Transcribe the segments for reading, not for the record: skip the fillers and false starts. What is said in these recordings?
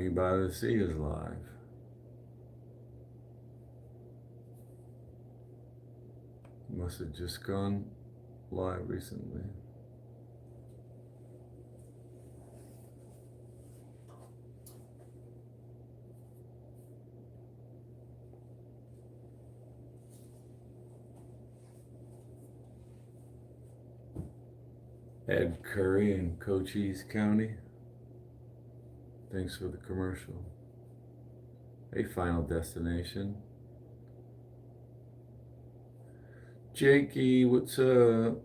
Me by the Sea is live. Must have just gone live recently. Ed Curry in Cochise County. Thanks for the commercial. A Final Destination. Jakey, what's up?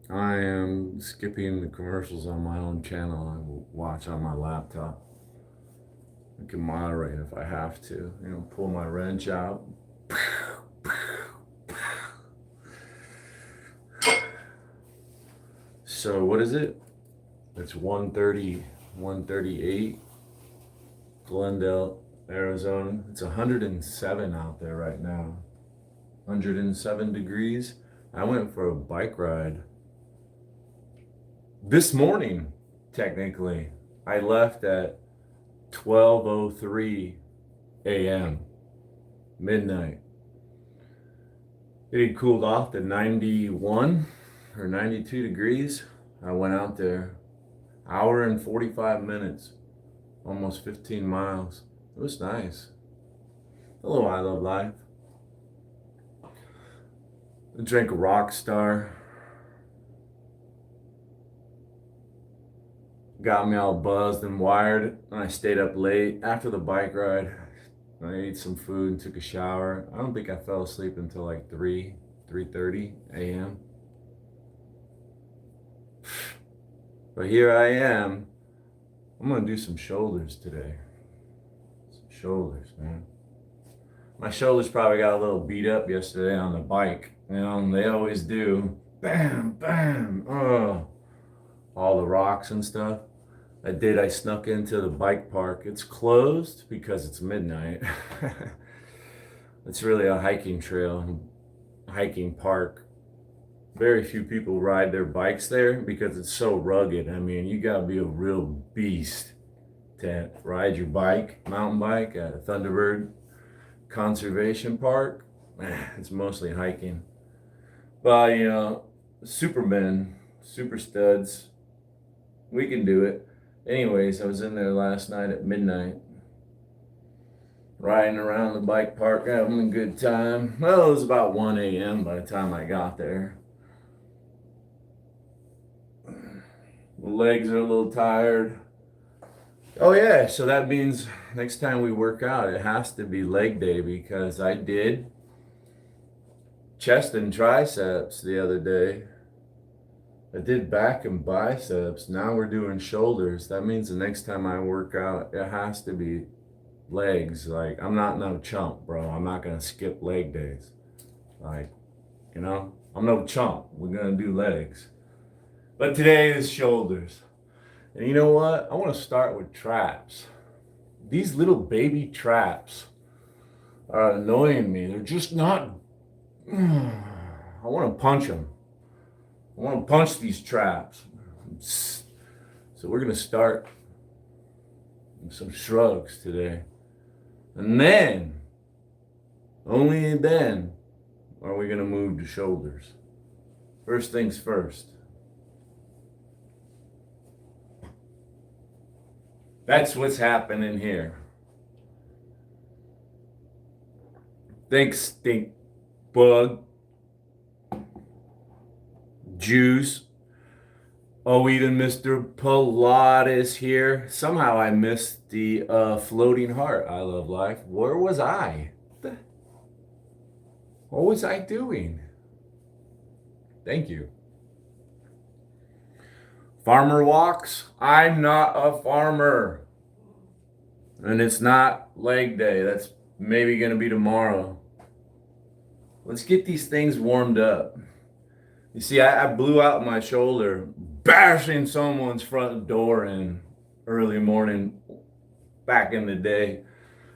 I am skipping the commercials on my own channel. I will watch on my laptop. I can moderate if I have to. Pull my wrench out. So what is it? It's 1:30, 1:38, Glendale, Arizona. It's 107 out there right now. 107 degrees. I went for a bike ride this morning, technically. I left at 12:03 a.m., midnight. It had cooled off to 91 or 92 degrees. I went out there, hour and 45 minutes, almost 15 miles. It was nice. Hello, I Love Life. I drank a Rockstar. Got me all buzzed and wired, and I stayed up late after the bike ride. I ate some food and took a shower. I don't think I fell asleep until like 3:30 a.m. But here I am. I'm gonna do some shoulders today. Some shoulders, man. My shoulders probably got a little beat up yesterday on the bike. They always do. Bam, bam, oh. All the rocks and stuff. I snuck into the bike park. It's closed because it's midnight. It's really a hiking trail, hiking park. Very few people ride their bikes there because it's so rugged. You gotta be a real beast to ride your bike, mountain bike at Thunderbird Conservation Park. It's mostly hiking. But supermen, super studs, we can do it. Anyways, I was in there last night at midnight, riding around the bike park, having a good time. Well, it was about 1 a.m. by the time I got there. The legs are a little tired. Oh yeah, so that means next time we work out, it has to be leg day, because I did chest and triceps the other day. I did back and biceps. Now we're doing shoulders. That means the next time I work out, it has to be legs. Like, I'm not no chump, bro. I'm not gonna skip leg days. I'm no chump. We're gonna do legs. But today is shoulders. And you know what? I want to start with traps. These little baby traps are annoying me. They're just not. I want to punch them. I want to punch these traps. So we're going to start with some shrugs today. And then, only then, are we going to move to shoulders. First things first. That's what's happening here. Thanks, stink bug. Juice. Oh, even Mr. Pilates here. Somehow I missed the floating heart. I Love Life. Where was I? What was I doing? Thank you. Farmer walks. I'm not a farmer. And it's not leg day. That's maybe going to be tomorrow. Let's get these things warmed up. You see, I blew out my shoulder bashing someone's front door in early morning back in the day.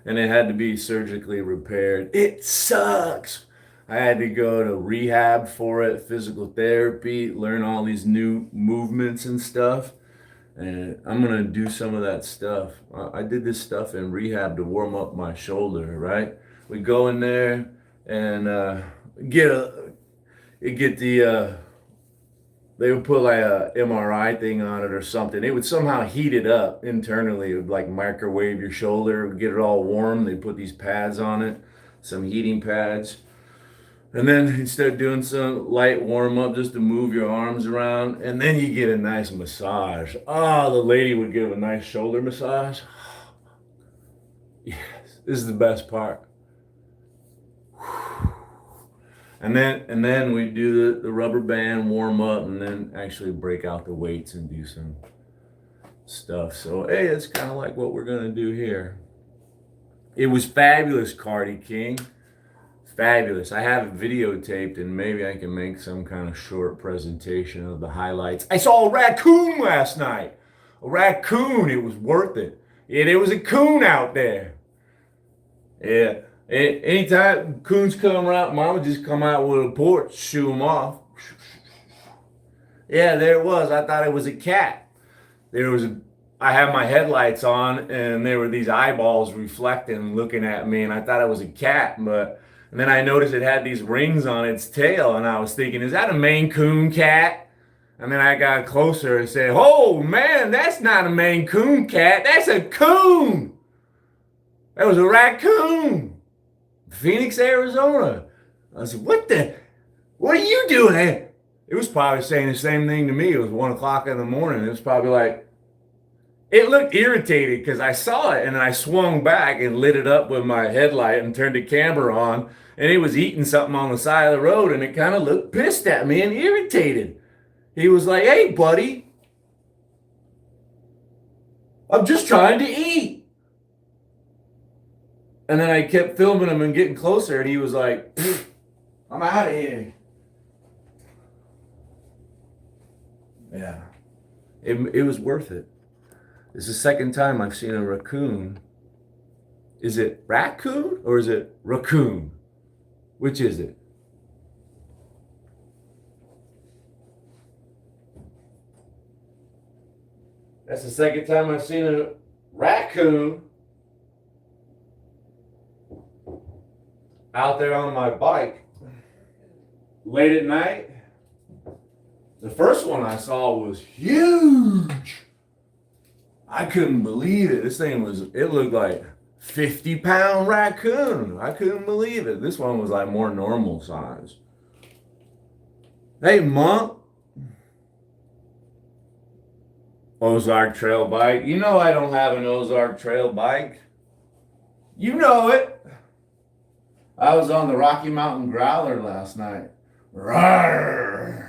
And it had to be surgically repaired. It sucks. I had to go to rehab for it, physical therapy, learn all these new movements and stuff. And I'm gonna do some of that stuff. I did this stuff in rehab to warm up my shoulder, right? We go in there and get a get the they would put like a MRI thing on it or something. It would somehow heat it up internally. It would like microwave your shoulder, get it all warm. They put these pads on it, some heating pads. And then instead of doing some light warm up just to move your arms around, and then you get a nice massage. Oh, the lady would give a nice shoulder massage. Yes, this is the best part. And then we do the rubber band warm up, and then actually break out the weights and do some stuff. So hey, it's kind of like what we're gonna do here. It was fabulous, Cardi King. Fabulous. I have it videotaped, and maybe I can make some kind of short presentation of the highlights. I saw a raccoon last night. A raccoon. It was worth it. Yeah, there was a coon out there. Yeah. Anytime coons come around, Mama just come out with a porch, shoo them off. Yeah, there it was. I thought it was a cat. I had my headlights on, and there were these eyeballs reflecting, looking at me, and I thought it was a cat, and then I noticed it had these rings on its tail, and I was thinking, is that a Maine Coon cat? And then I got closer and said, oh man, that's not a Maine Coon cat, that's a coon. That was a raccoon. Phoenix, Arizona. I said, what are you doing? It was probably saying the same thing to me. It was 1 o'clock in the morning. It was probably like, it looked irritated because I saw it, and then I swung back and lit it up with my headlight and turned the camera on, and it was eating something on the side of the road, and it kind of looked pissed at me and irritated. He was like, hey, buddy, I'm just trying to eat. And then I kept filming him and getting closer, and he was like, I'm out of here. Yeah. It was worth it. It's the second time I've seen a raccoon. Is it raccoon or is it raccoon? Which is it? That's the second time I've seen a raccoon out there on my bike late at night. The first one I saw was huge. I couldn't believe it. It looked like 50-pound raccoon. I couldn't believe it. This one was like more normal size. Hey, Monk. Ozark Trail bike. You know I don't have an Ozark Trail bike. You know it. I was on the Rocky Mountain Growler last night. Rawr.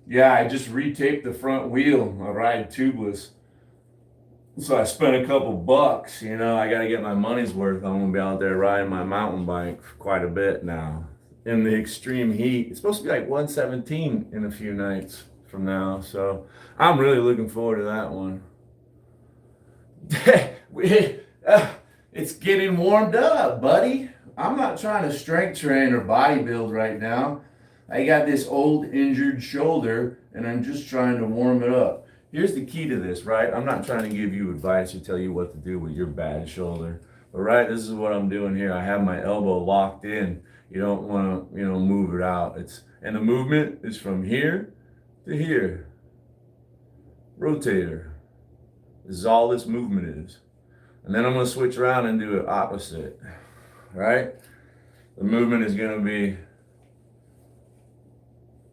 Yeah, I just retaped the front wheel. I ride tubeless. So I spent a couple bucks, I got to get my money's worth. I'm going to be out there riding my mountain bike for quite a bit now. In the extreme heat. It's supposed to be like 117 in a few nights from now. So I'm really looking forward to that one. It's getting warmed up, buddy. I'm not trying to strength train or bodybuild right now. I got this old injured shoulder, and I'm just trying to warm it up. Here's the key to this, right? I'm not trying to give you advice or tell you what to do with your bad shoulder. But right, this is what I'm doing here. I have my elbow locked in. You don't want to, move it out. And the movement is from here to here. Rotator. This is all this movement is. And then I'm going to switch around and do it opposite, right? The movement is going to be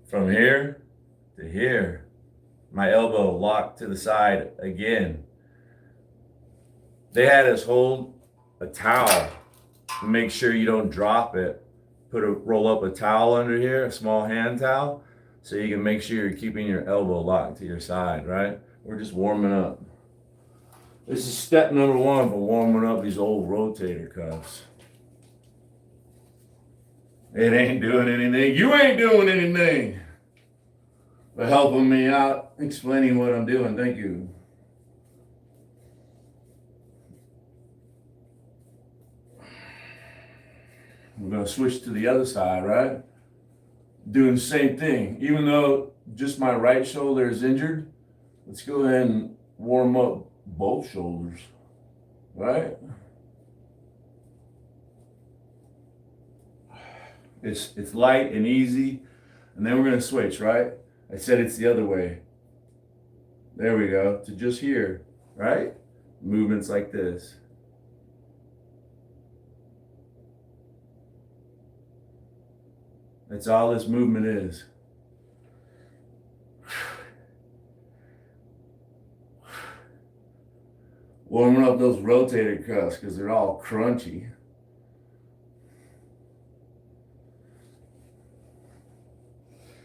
from here to here. My elbow locked to the side again. They had us hold a towel to make sure you don't drop it. Roll up a towel under here, a small hand towel, so you can make sure you're keeping your elbow locked to your side, right? We're just warming up. This is step number 1 for warming up these old rotator cuffs. It ain't doing anything. You ain't doing anything. For helping me out, explaining what I'm doing. Thank you. We're going to switch to the other side, right? Doing the same thing. Even though just my right shoulder is injured, let's go ahead and warm up both shoulders, right? It's light and easy. And then we're going to switch, right? I said it's the other way. There we go. To just here, right? Movements like this. That's all this movement is. Warming up those rotator cuffs because they're all crunchy.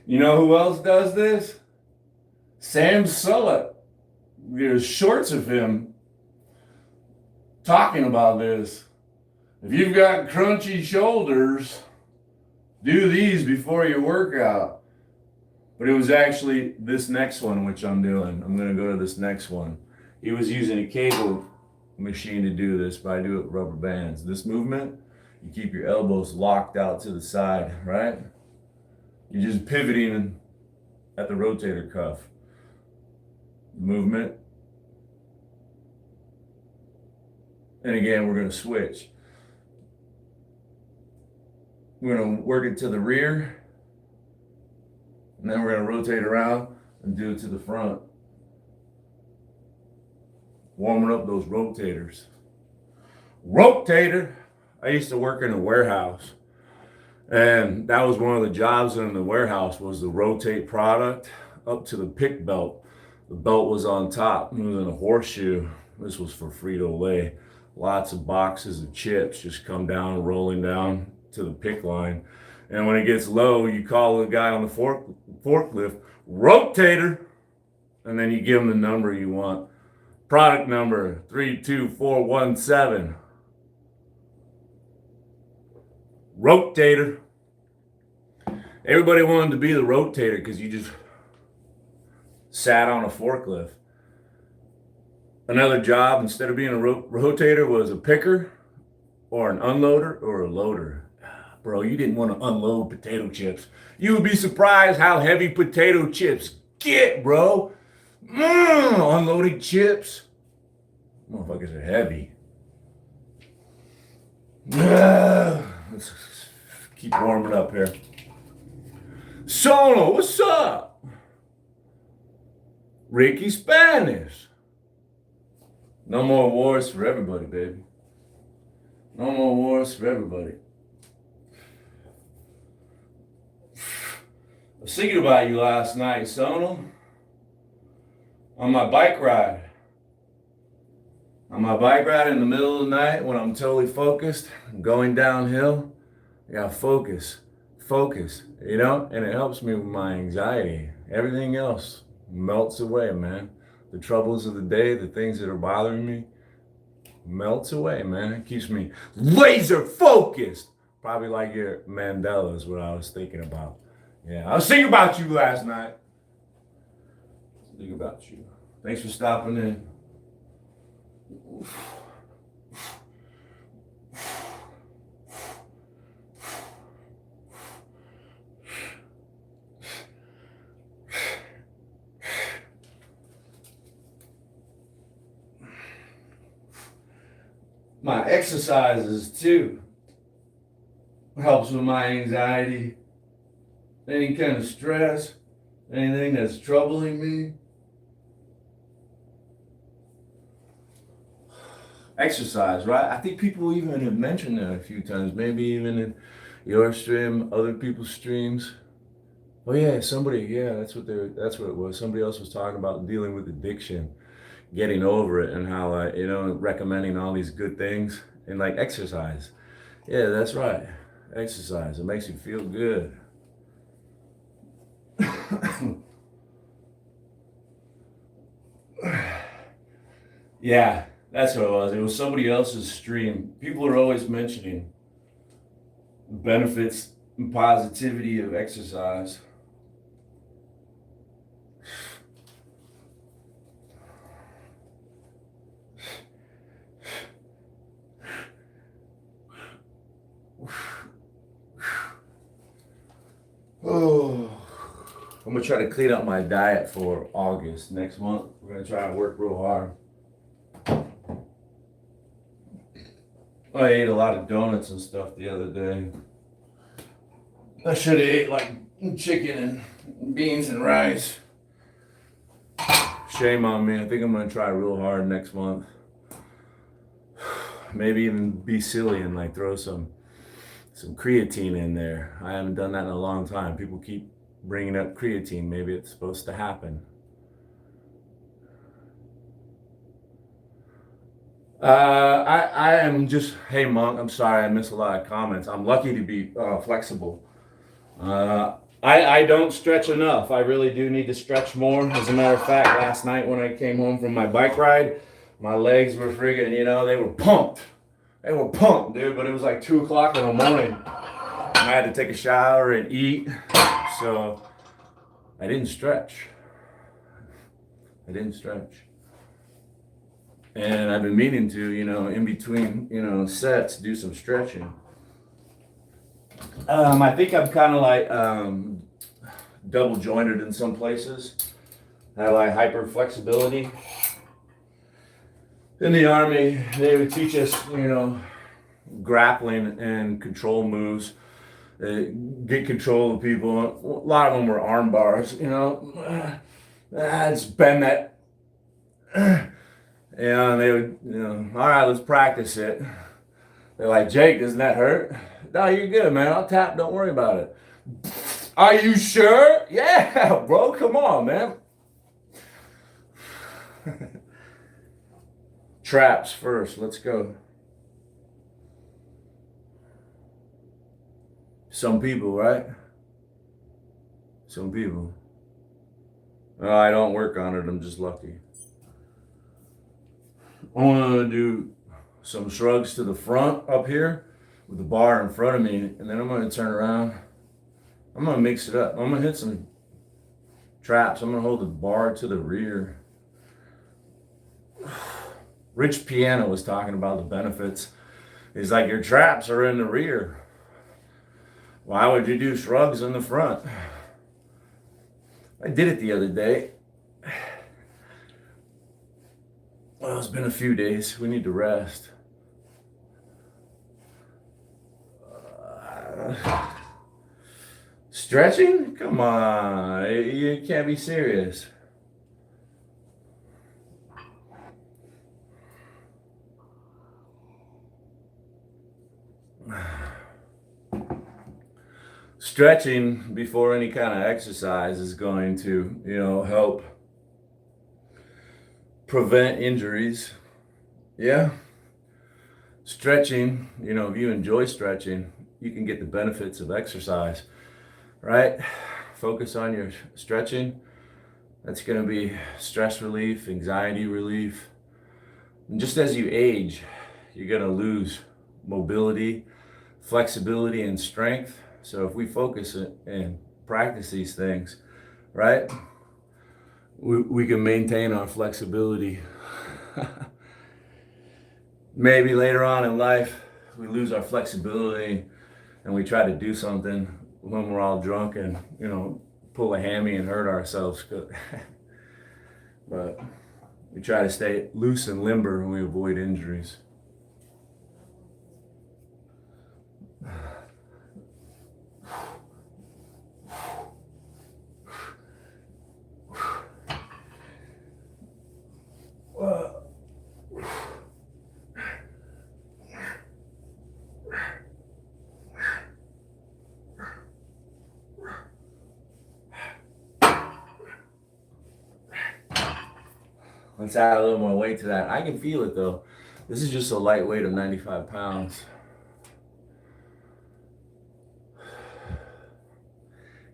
You know who else does this? Sam Sulek. There's shorts of him talking about this. If you've got crunchy shoulders, do these before your workout. But it was actually this next one, which I'm doing. I'm going to go to this next one. He was using a cable machine to do this, but I do it with rubber bands. This movement, you keep your elbows locked out to the side, right? You're just pivoting at the rotator cuff. Movement. And again, we're going to switch. We're going to work it to the rear. And then we're going to rotate around and do it to the front. Warming up those rotators. Rotator! I used to work in a warehouse. And that was one of the jobs in the warehouse was to rotate product up to the pick belt. The belt was on top. It was in a horseshoe. This was for Frito-Lay. Lots of boxes of chips just come down, rolling down to the pick line. And when it gets low, you call the guy on the forklift, rotator, and then you give him the number you want. Product number 32417. Rotator. Everybody wanted to be the rotator because you just sat on a forklift. Another job, instead of being a rotator, was a picker or an unloader or a loader. Bro, you didn't want to unload potato chips. You would be surprised how heavy potato chips get, bro. Unloading chips. Motherfuckers are heavy. Let's keep warming up here. Sono, what's up? Ricky Spanish. No more wars for everybody, baby. No more wars for everybody. I was thinking about you last night, Sono. On my bike ride. On my bike ride in the middle of the night when I'm totally focused, going downhill, I gotta focus, you know? And it helps me with my anxiety. Everything else melts away, man. The troubles of the day, the things that are bothering me, melts away, man. It keeps me laser focused. Probably like your Mandela is what I was thinking about. Yeah, I was thinking about you last night. Thinking about you. Thanks for stopping in. My exercises too helps with my anxiety, any kind of stress, anything that's troubling me. Exercise, right? I think people even have mentioned that a few times, maybe even in your stream, other people's streams. Oh yeah, that's what it was. Somebody else was talking about dealing with addiction, getting over it, and how recommending all these good things and like exercise. Yeah, that's right. Exercise. It makes you feel good. Yeah, that's what it was. It was somebody else's stream. People are always mentioning benefits and positivity of exercise. Oh, I'm gonna try to clean up my diet for August next month. We're gonna try to work real hard. I ate a lot of donuts and stuff the other day. I should have ate like chicken and beans and rice. Shame on me. I think I'm gonna try real hard next month. Maybe even be silly and like throw some creatine in there. I haven't done that in a long time. People keep bringing up creatine. Maybe it's supposed to happen. I am just, hey Monk, I'm sorry I missed a lot of comments. I'm lucky to be flexible. I don't stretch enough. I really do need to stretch more. As a matter of fact, last night when I came home from my bike ride, my legs were friggin', they were pumped. They were pumped, dude, but it was like 2 o'clock in the morning. I had to take a shower and eat, so I didn't stretch. And I've been meaning to, in between, sets, do some stretching. I think I'm kind of like double jointed in some places. I have like hyper flexibility. In the Army, they would teach us, grappling and control moves. Get control of people. A lot of them were arm bars, just bend that. And they would, all right, let's practice it. They're like, Jake, doesn't that hurt? No, you're good, man. I'll tap. Don't worry about it. Are you sure? Yeah, bro. Come on, man. Traps first. Let's go. Some people, right? Some people. Oh, I don't work on it. I'm just lucky. I want to do some shrugs to the front up here with the bar in front of me, and then I'm going to turn around. I'm going to mix it up. I'm going to hit some traps. I'm going to hold the bar to the rear. Rich Piano was talking about the benefits. He's like, your traps are in the rear. Why would you do shrugs in the front? I did it the other day. Well, it's been a few days. We need to rest. Stretching? Come on. You can't be serious. Stretching before any kind of exercise is going to, help prevent injuries. Yeah. Stretching, if you enjoy stretching, you can get the benefits of exercise, right? Focus on your stretching. That's going to be stress relief, anxiety relief. And just as you age, you're going to lose mobility, flexibility, and strength. So if we focus and practice these things, right, we can maintain our flexibility. Maybe later on in life, we lose our flexibility and we try to do something when we're all drunk and, pull a hammy and hurt ourselves. But we try to stay loose and limber and we avoid injuries. Let's add a little more weight to that. I can feel it though. This is just a light weight of 95 pounds.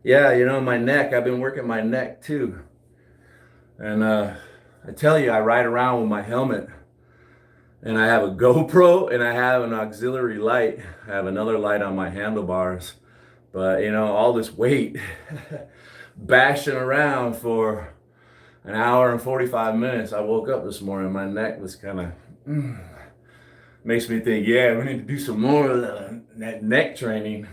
Yeah, my neck, I've been working my neck too. And I tell you, I ride around with my helmet and I have a GoPro and I have an auxiliary light. I have another light on my handlebars. But you know, all this weight bashing around for an hour and 45 minutes. I woke up this morning, my neck was kind of makes me think, yeah, we need to do some more of that neck training.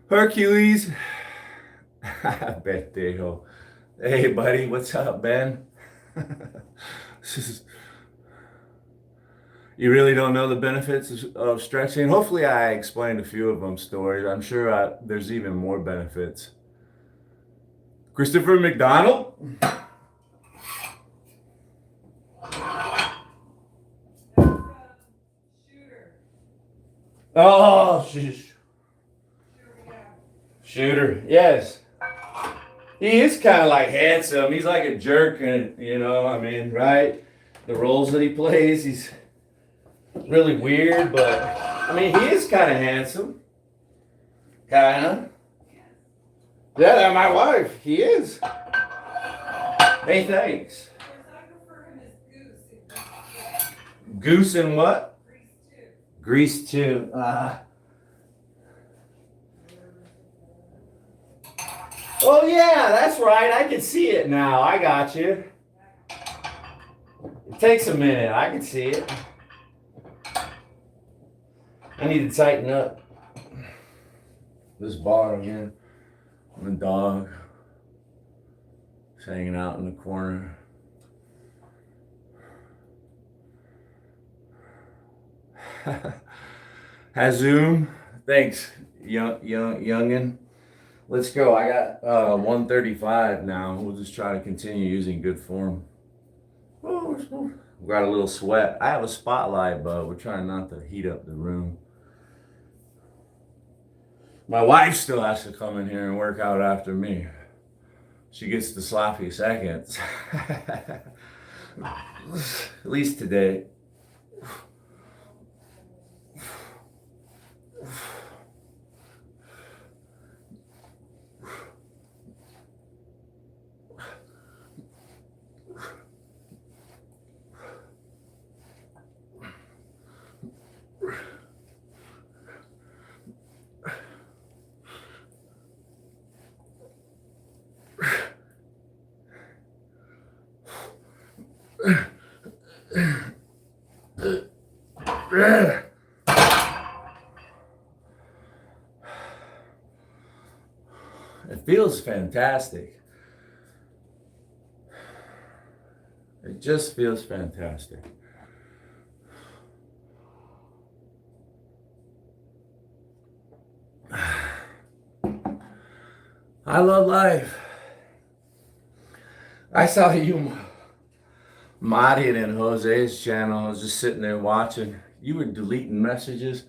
Hercules. Bettejo. Hey, buddy, what's up, Ben? You really don't know the benefits of stretching? Hopefully I explained a few of them stories. I'm sure there's even more benefits. Christopher McDonald? Oh, Shooter, yes. He is kind of like handsome. He's like a jerk, and you know, I mean, right? The roles that he plays, he's really weird, but I mean, he is kind of handsome. Kind of. Yeah, that's my wife. He is. Hey, thanks. Goose and what? Grease too. Oh yeah, that's right. I can see it now. I got you. It takes a minute. I can see it. I need to tighten up this bar again. And the dog is hanging out in the corner. Hazoom, thanks, youngin. Let's go. I got 135 now. We'll just try to continue using good form. Oh, we got a little sweat. I have a spotlight, but we're trying not to heat up the room. My wife still has to come in here and work out after me. She gets the sloppy seconds. At least today. It feels fantastic. It just feels fantastic. I love life. I saw you modding in Jose's channel. I was just sitting there watching. You were deleting messages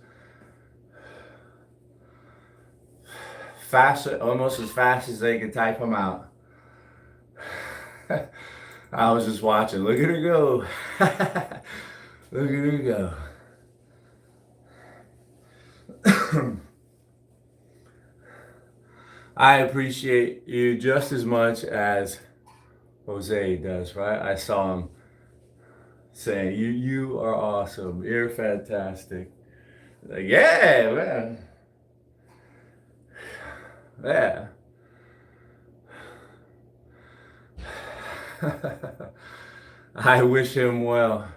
fast, almost as fast as they could type them out. I was just watching. Look at her go. Look at her go. I appreciate you just as much as Jose does, right? I saw him saying, you are awesome. You're fantastic. Like, yeah, man. Yeah. I wish him well.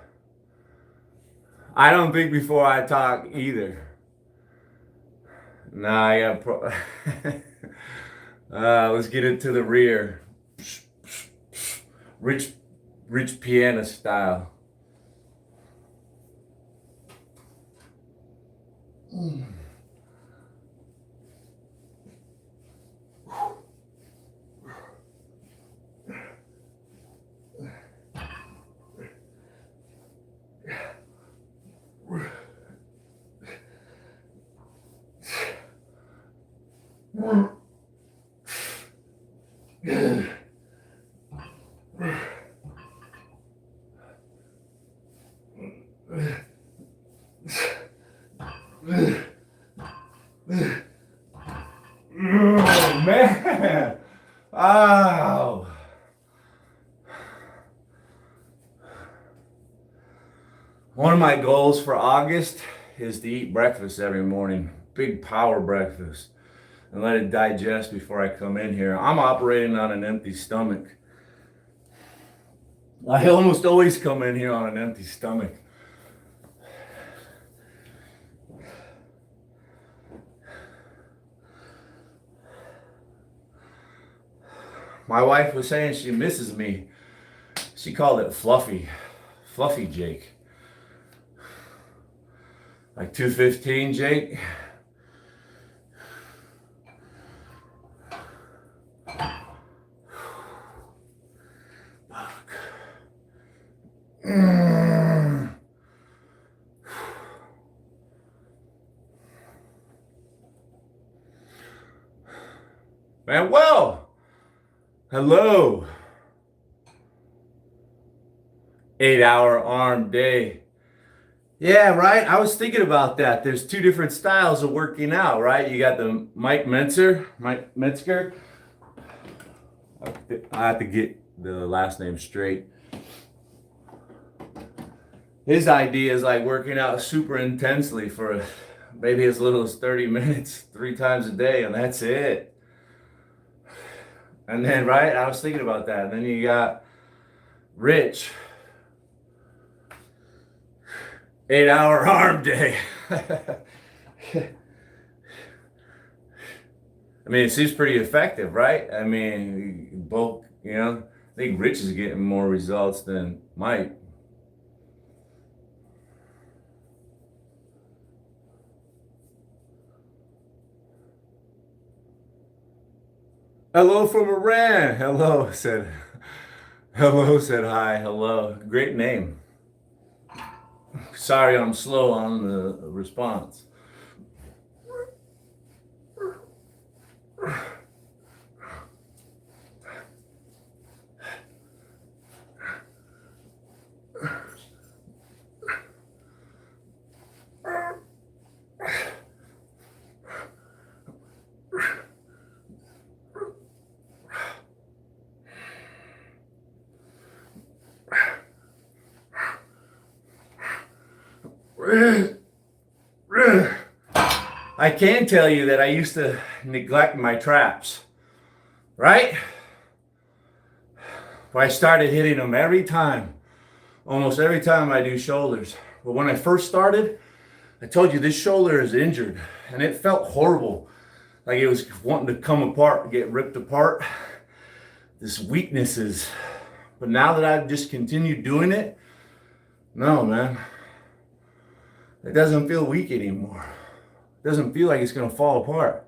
I don't think before I talk either. Nah, I got let's get into the rear. Rich piano style. Oh man! Wow! One of my goals for August is to eat breakfast every morning. Big power breakfast. And let it digest before I come in here. I'm operating on an empty stomach. I almost always come in here on an empty stomach. My wife was saying she misses me. She called it Fluffy. Fluffy Jake. Like 215 Jake. Man, well, hello. 8-hour arm day. Yeah, right. I was thinking about that. There's two different styles of working out, right? You got the Mike Metzger. I have to get the last name straight. His idea is like working out super intensely for maybe as little as 30 minutes, 3 times a day, and that's it. And then, right, I was thinking about that. And then you got Rich. 8-hour arm day. I mean, it seems pretty effective, right? I mean, both, I think Rich is getting more results than Mike. Hello from Iran. Hello, said hi. Hello. Great name. Sorry, I'm slow on the response. I can tell you that I used to neglect my traps, right? But I started hitting them every time, almost every time I do shoulders. But when I first started, I told you this shoulder is injured and it felt horrible. Like it was wanting to come apart, get ripped apart. This weaknesses. But now that I've just continued doing it, no, man. It doesn't feel weak anymore. It doesn't feel like it's going to fall apart.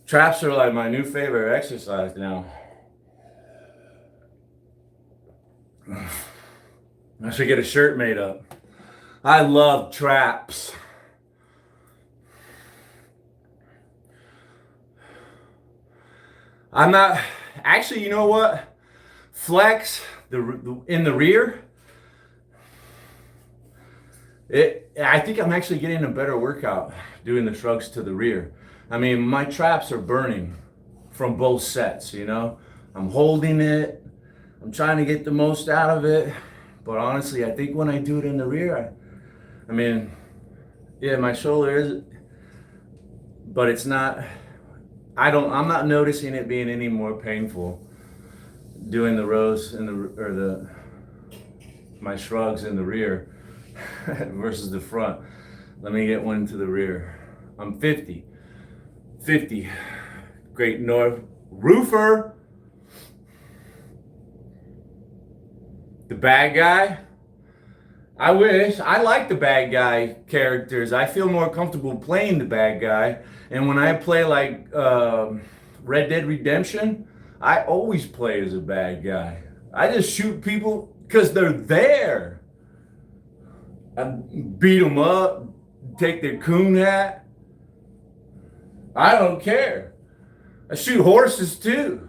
Traps are like my new favorite exercise now. I should get a shirt made up. I love traps. I'm not, actually, you know what? Flex in the rear. I think I'm actually getting a better workout doing the shrugs to the rear. I mean, my traps are burning from both sets, I'm holding it. I'm trying to get the most out of it. But honestly, I think when I do it in the rear, my shoulder is, but it's not, I'm not noticing it being any more painful doing the rows my shrugs in the rear versus the front. Let me get one to the rear. I'm 50. Great North Roofer. The bad guy. I wish. I like the bad guy characters. I feel more comfortable playing the bad guy. And when I play like Red Dead Redemption, I always play as a bad guy. I just shoot people because they're there. I beat them up, take their coon hat. I don't care. I shoot horses too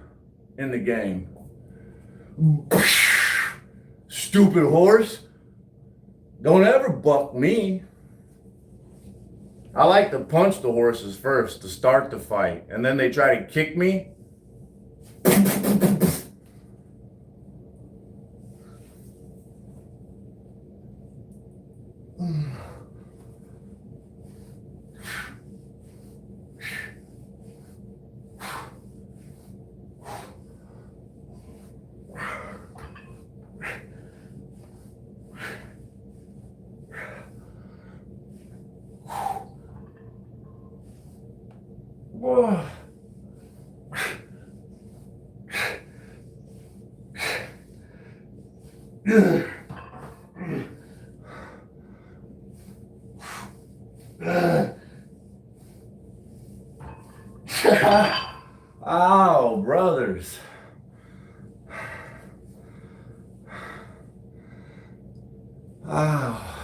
in the game. Stupid horse. Don't ever buck me. I like to punch the horses first to start the fight, and then they try to kick me. Whoa. Oh, brothers. Oh.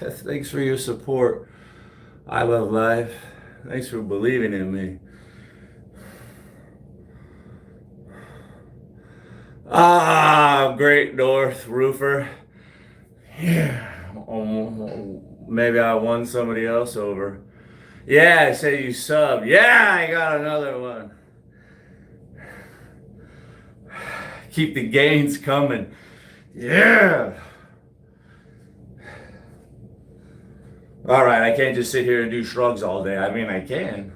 Thanks for your support. I love life. Thanks for believing in me. Great North roofer. Yeah. Maybe I won somebody else over. Yeah, I say you sub. Yeah, I got another one. Keep the gains coming. Yeah. All right, I can't just sit here and do shrugs all day. I mean, I can.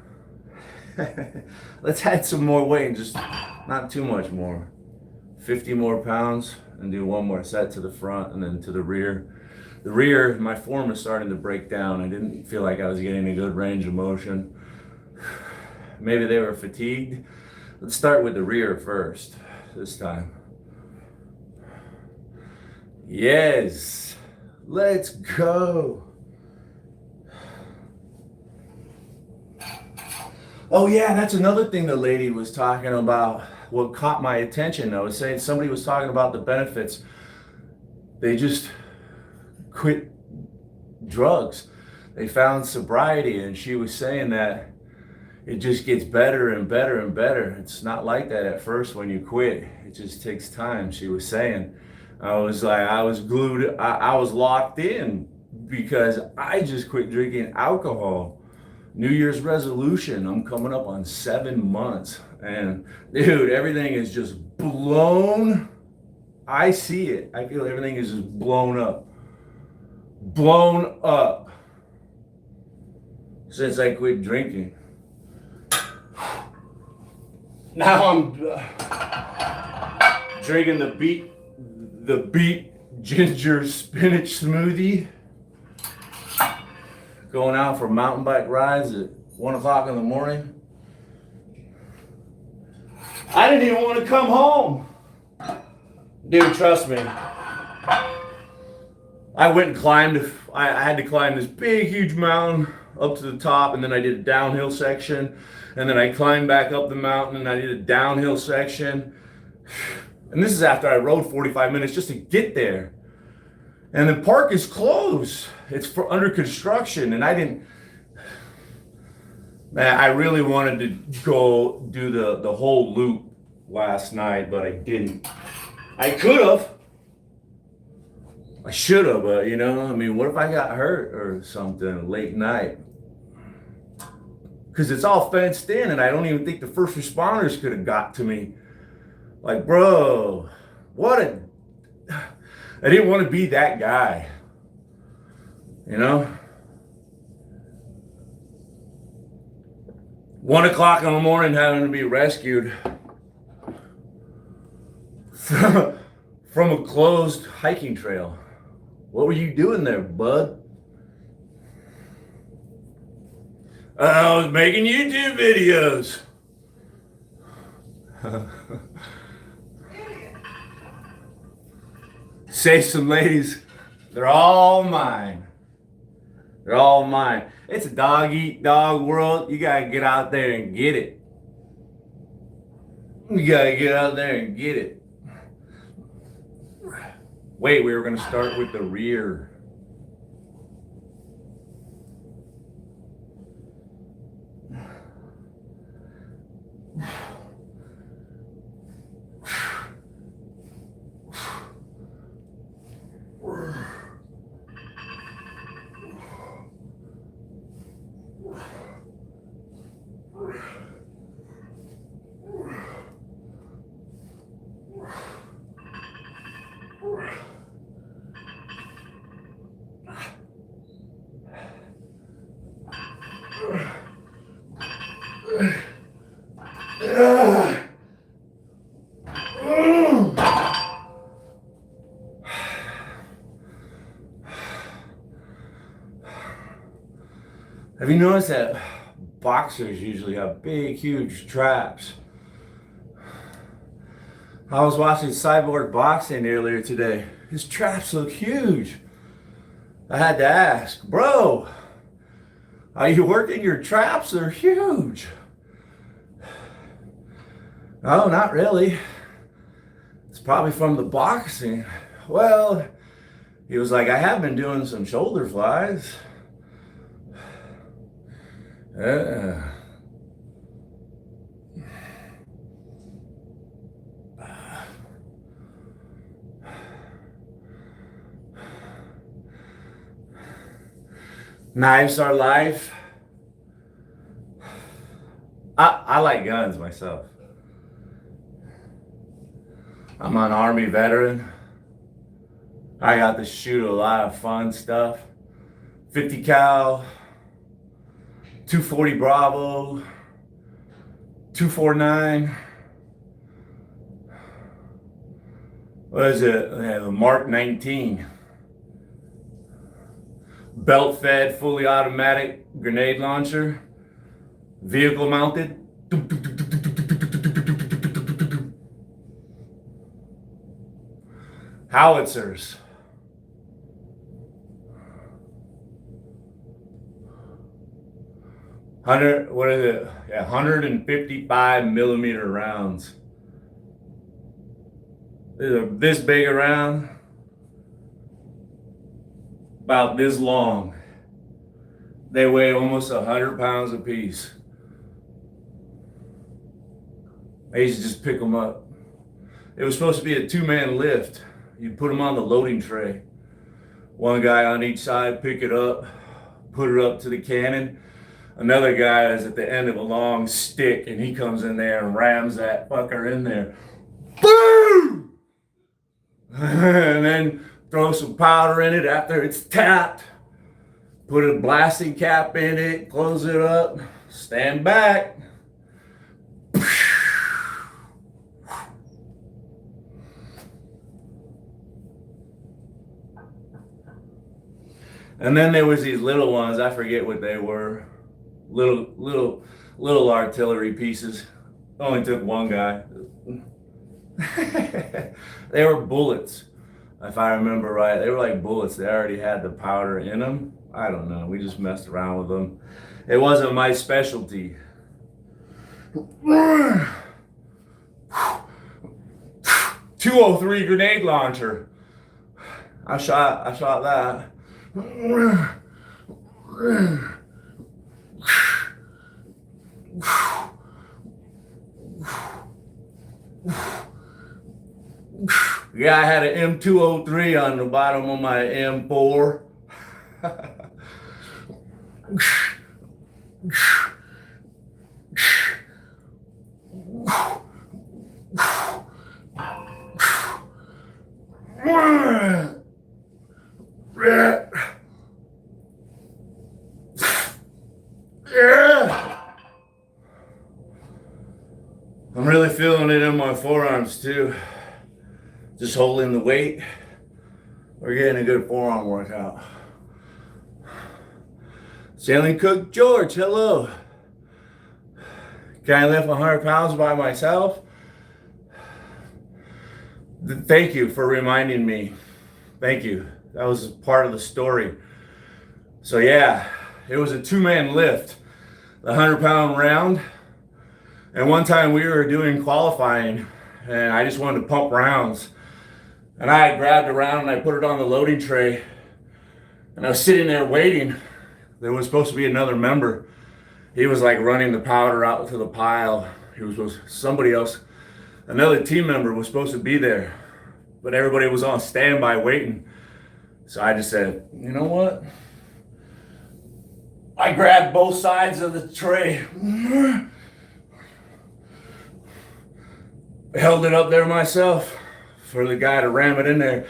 Let's add some more weight, just not too much more. 50 more pounds and do one more set to the front and then to the rear. The rear, my form is starting to break down. I didn't feel like I was getting a good range of motion. Maybe they were fatigued. Let's start with the rear first this time. Yes, let's go. Oh yeah, that's another thing the lady was talking about. What caught my attention, I was saying somebody was talking about the benefits. They just quit drugs. They found sobriety, and she was saying that it just gets better and better and better. It's not like that at first when you quit. It just takes time, she was saying. I was like, I was glued, I was locked in because I just quit drinking alcohol. New Year's resolution, I'm coming up on 7 months. And dude, everything is just blown. I see it. I feel everything is just blown up. Blown up. Since I quit drinking. Now I'm drinking the beet ginger spinach smoothie. Going out for mountain bike rides at 1 o'clock in the morning. I didn't even want to come home. Dude, trust me. I went and climbed, I had to climb this big, huge mountain up to the top, and then I did a downhill section, and then I climbed back up the mountain, and I did a downhill section. And this is after I rode 45 minutes just to get there. And the park is closed. It's under construction, and I didn't. Man, I really wanted to go do the whole loop last night, but I didn't. I could have. I should have, but you know, I mean, what if I got hurt or something late night? Because it's all fenced in, and I don't even think the first responders could have got to me. Like, bro, what a. I didn't want to be that guy, you know? 1 o'clock in the morning having to be rescued from a closed hiking trail. What were you doing there, bud? I was making YouTube videos. Say some ladies, they're all mine. They're all mine. It's a dog eat dog world. You gotta get out there and get it. You gotta get out there and get it. Wait, we were gonna start with the rear. Have you noticed that boxers usually have big, huge traps? I was watching Cyborg boxing earlier today. His traps look huge. I had to ask, bro, are you working your traps? They're huge. No, not really. It's probably from the boxing. Well, he was like, I have been doing some shoulder flies. Knives are life. I like guns myself. I'm an Army veteran. I got to shoot a lot of fun stuff. 50 cal, 240 Bravo, 249. What is it? The Mark 19. Belt fed, fully automatic grenade launcher. Vehicle mounted. Howitzers. What is it? Yeah, 155 millimeter rounds. They're this big around, about this long. They weigh almost 100 pounds a piece. I used to just pick them up. It was supposed to be a two-man lift. You put them on the loading tray. One guy on each side, pick it up, put it up to the cannon. Another guy is at the end of a long stick, and he comes in there and rams that fucker in there. Boom! And then throw some powder in it after it's tapped. Put a blasting cap in it, close it up, stand back. And then there was these little ones, I forget what they were. Little artillery pieces. Only took one guy. They were bullets, if I remember right. They were like bullets. They already had the powder in them. I don't know. We just messed around with them. It wasn't my specialty. 203 grenade launcher. I shot that. Yeah, I had an M203 on the bottom of my M4. I'm really feeling it in my forearms too. Just holding the weight. We're getting a good forearm workout. Sailing Cook George, hello. Can I lift 100 pounds by myself? Thank you for reminding me. Thank you. That was part of the story. So yeah, it was a two-man lift, the 100-pound round. And one time we were doing qualifying and I just wanted to pump rounds. And I grabbed a round and I put it on the loading tray. And I was sitting there waiting. There was supposed to be another member. He was like running the powder out to the pile. Somebody else, another team member was supposed to be there. But everybody was on standby waiting. So I just said, you know what? I grabbed both sides of the tray. Held it up there myself for the guy to ram it in there.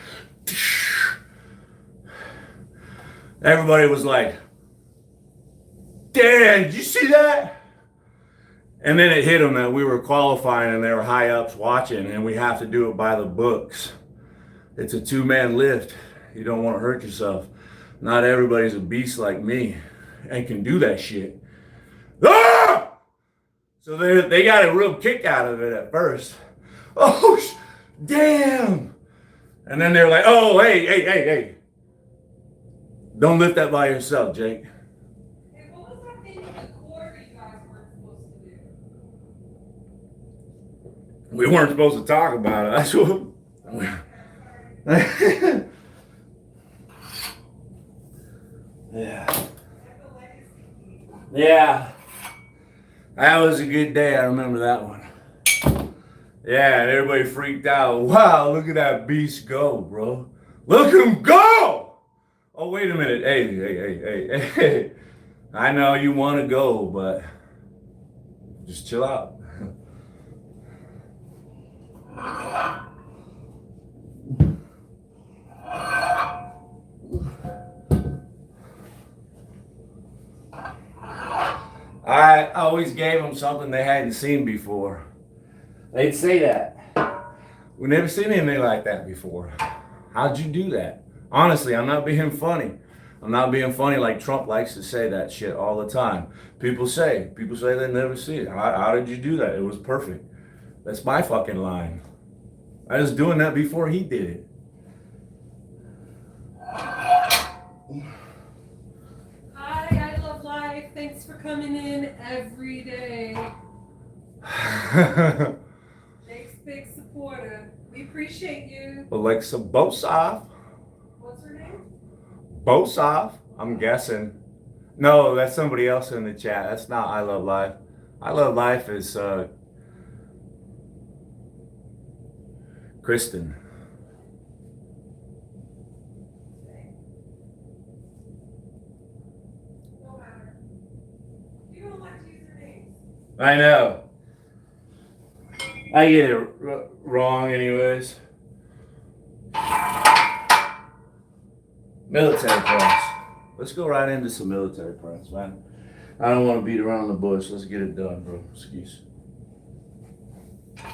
Everybody was like, "Dan, did you see that?" And then it hit them that we were qualifying and there were high ups watching, and we have to do it by the books. It's a 2-man lift. You don't want to hurt yourself. Not everybody's a beast like me and can do that shit. Ah! So they got a real kick out of it at first. Oh, damn. And then they're like, oh, hey. Don't lift that by yourself, Jake. Hey, what was that thing with the cord you guys weren't supposed to do? We weren't supposed to talk about it. That's what. Yeah. Yeah. That was a good day. I remember that one. Yeah, and everybody freaked out. Wow, look at that beast go, bro. Look at him go! Oh, wait a minute. Hey. I know you want to go, but just chill out. I always gave them something they hadn't seen before. They'd say that. We never seen anything like that before. How'd you do that? Honestly, I'm not being funny. I'm not being funny like Trump likes to say that shit all the time. People say they never see it. How did you do that? It was perfect. That's my fucking line. I was doing that before he did it. Hi, I love life. Thanks for coming in every day. Jake's big supporter. We appreciate you. Alexa Bosov. What's her name? Bosov, I'm guessing. No, that's somebody else in the chat. That's not I Love Life. I Love Life is Kristen. No matter. You don't like to use their names. I know. I get it wrong anyways. Military press. Let's go right into some military press, man. I don't want to beat around the bush. Let's get it done, bro. Excuse. I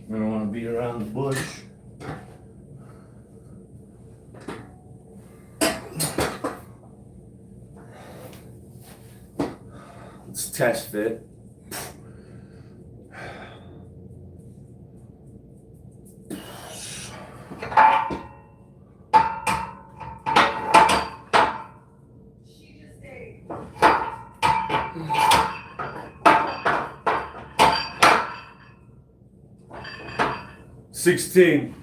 don't want to beat around the bush. Let's test fit. She just ate. 16.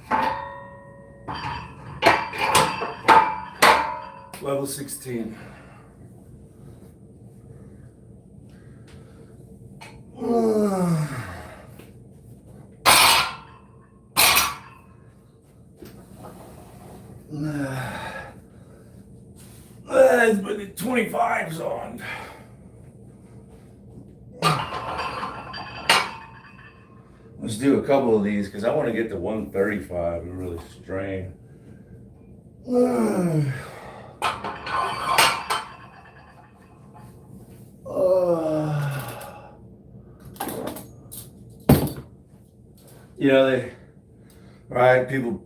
Level 16. Let's put the 25s on. Let's do a couple of these because I want to get to 135 and really strain. You know, people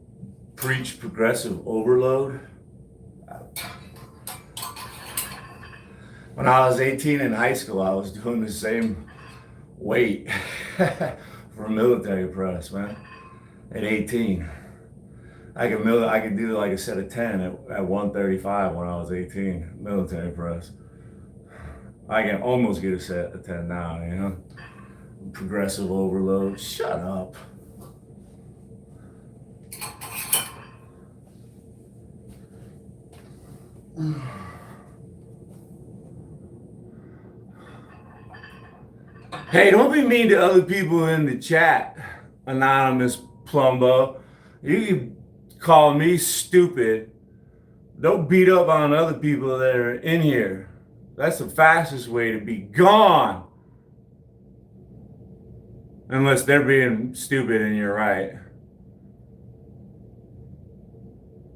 preach progressive overload. When I was 18 in high school, I was doing the same weight for military press, man. At 18, I could do like a set of 10 at 135 when I was 18, military press. I can almost get a set of 10 now, you know? Progressive overload. Shut up. Hey, don't be mean to other people in the chat, Anonymous Plumbo. You can call me stupid. Don't beat up on other people that are in here. That's the fastest way to be gone. Unless they're being stupid and you're right.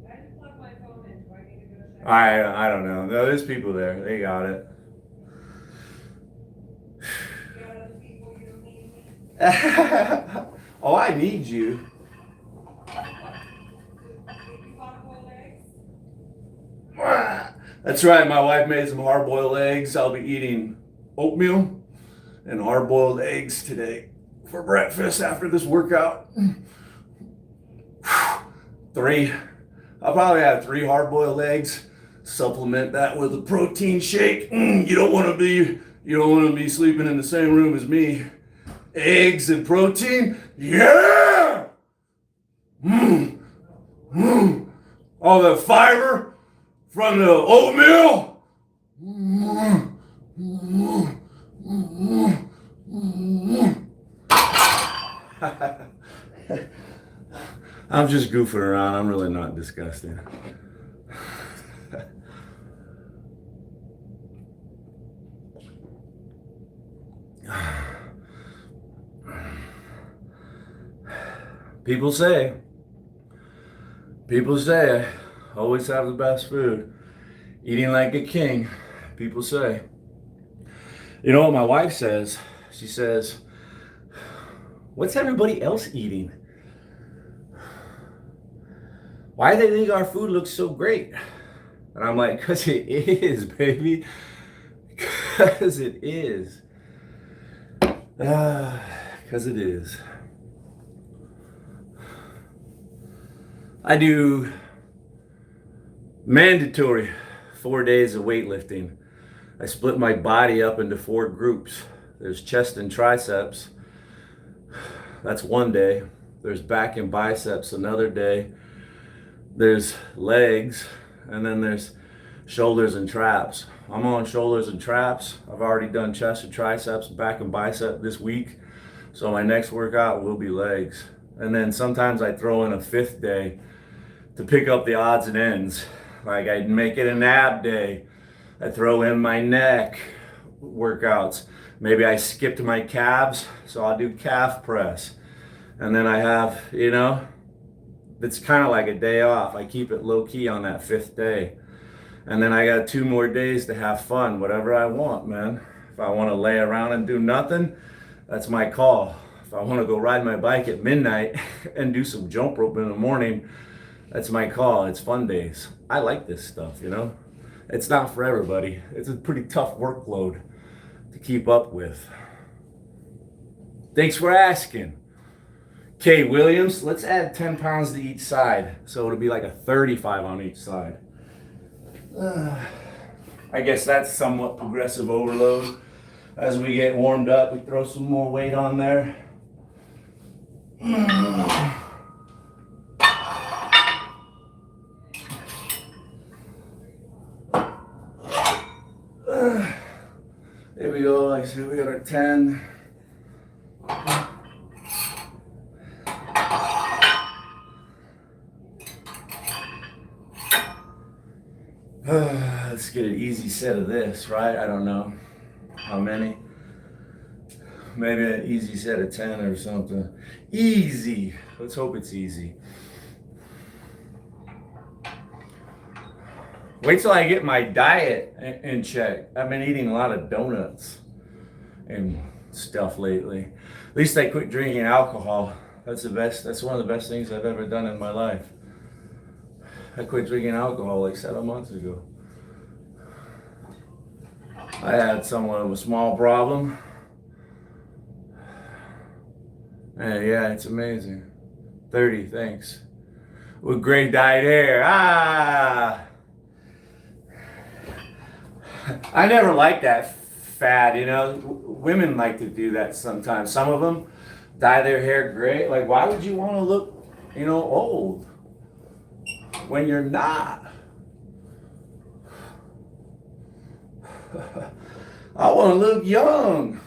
I just plugged my phone in. Do I need to go check? I don't know. No, there's people there. They got it. Oh, I need you. That's right, my wife made some hard-boiled eggs. I'll be eating oatmeal and hard-boiled eggs today for breakfast after this workout. Three. I'll probably have 3 hard-boiled eggs. Supplement that with a protein shake. You don't want to be sleeping in the same room as me. Eggs and protein, yeah. All the fiber from the oatmeal. I'm just goofing around. I'm really not disgusting. People say I always have the best food. Eating like a king, people say. You know what my wife says? She says, what's everybody else eating? Why do they think our food looks so great? And I'm like, because it is, baby. Because it is. Because it is. I do mandatory 4 days of weightlifting. I split my body up into 4 groups. There's chest and triceps. That's one day. There's back and biceps another day. There's legs, and then there's shoulders and traps. I'm on shoulders and traps. I've already done chest and triceps, back and bicep this week. So my next workout will be legs. And then sometimes I throw in a 5th day to pick up the odds and ends. Like I'd make it an ab day. I throw in my neck workouts. Maybe I skipped my calves, so I'll do calf press. And then I have, it's kind of like a day off. I keep it low key on that 5th day. And then I got 2 more days to have fun, whatever I want, man. If I want to lay around and do nothing, that's my call. If I want to go ride my bike at midnight and do some jump rope in the morning, that's my call. It's fun days. I like this stuff, It's not for everybody. It's a pretty tough workload to keep up with. Thanks for asking. Kay Williams, let's add 10 pounds to each side. So it'll be like a 35 on each side. I guess that's somewhat progressive overload. As we get warmed up, we throw some more weight on there. Here we go, like I said, we got our 10. Let's get an easy set of this, right? I don't know how many. Maybe an easy set of 10 or something. Easy. Let's hope it's easy. Wait till I get my diet in check. I've been eating a lot of donuts and stuff lately. At least I quit drinking alcohol. That's the best. That's one of the best things I've ever done in my life. I quit drinking alcohol like 7 months ago. I had somewhat of a small problem. And yeah, it's amazing. 30, thanks. With great dyed hair. I never liked that fad, Women like to do that sometimes. Some of them dye their hair gray. Like, why would you want to look, old when you're not? I want to look young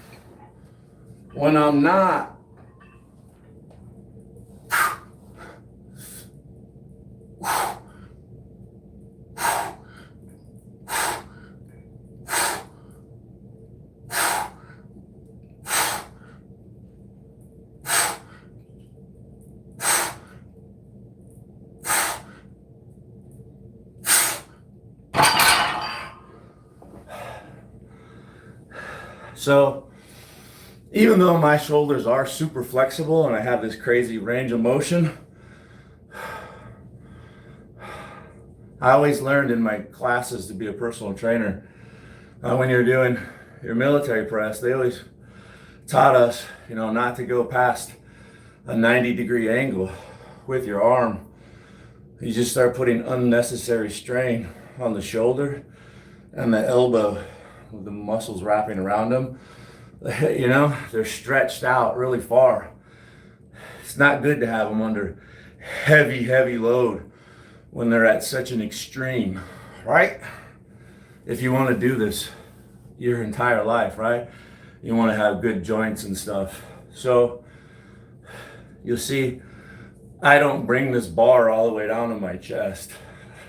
when I'm not. So even though my shoulders are super flexible and I have this crazy range of motion, I always learned in my classes to be a personal trainer. When you're doing your military press, they always taught us, not to go past a 90-degree angle with your arm. You just start putting unnecessary strain on the shoulder and the elbow with the muscles wrapping around them. They're stretched out really far. It's not good to have them under heavy load when they're at such an extreme, right? If you want to do this your entire life, right? You want to have good joints and stuff. So you'll see, I don't bring this bar all the way down to my chest.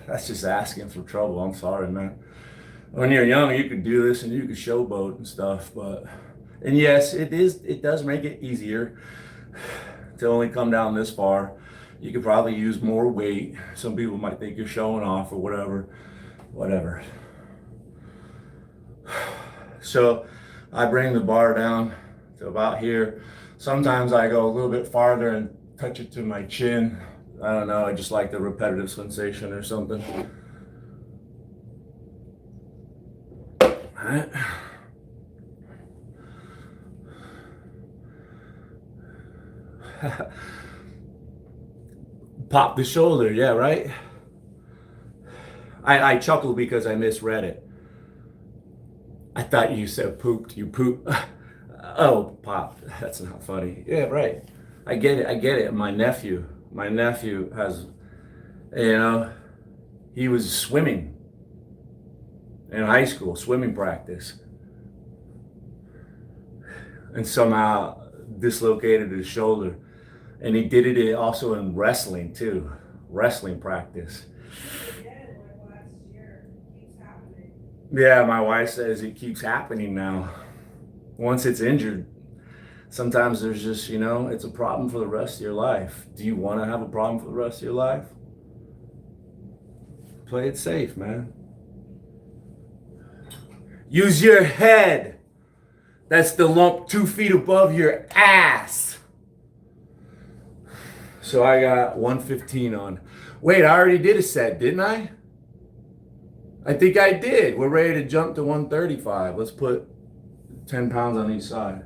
That's just asking for trouble. I'm sorry, man. When you're young, you could do this and you could showboat and stuff, and yes, it does make it easier to only come down this far. You could probably use more weight. Some people might think you're showing off or whatever. So I bring the bar down to about here. Sometimes I go a little bit farther and touch it to my chin. I don't know, I just like the repetitive sensation or something. All right. Pop the shoulder, yeah, right? I chuckled because I misread it. I thought you said pooped, you poop. Oh, pop, that's not funny. Yeah, right. I get it. My nephew has, he was swimming in high school, swimming practice, and somehow dislocated his shoulder. And he did it also in wrestling too, wrestling practice. Yeah, my wife says it keeps happening now. Once it's injured, sometimes there's just, it's a problem for the rest of your life. Do you want to have a problem for the rest of your life? Play it safe, man. Use your head. That's the lump 2 feet above your ass. So I got 115 on. Wait, I already did a set, didn't I? I think I did. We're ready to jump to 135. Let's put 10 pounds on each side.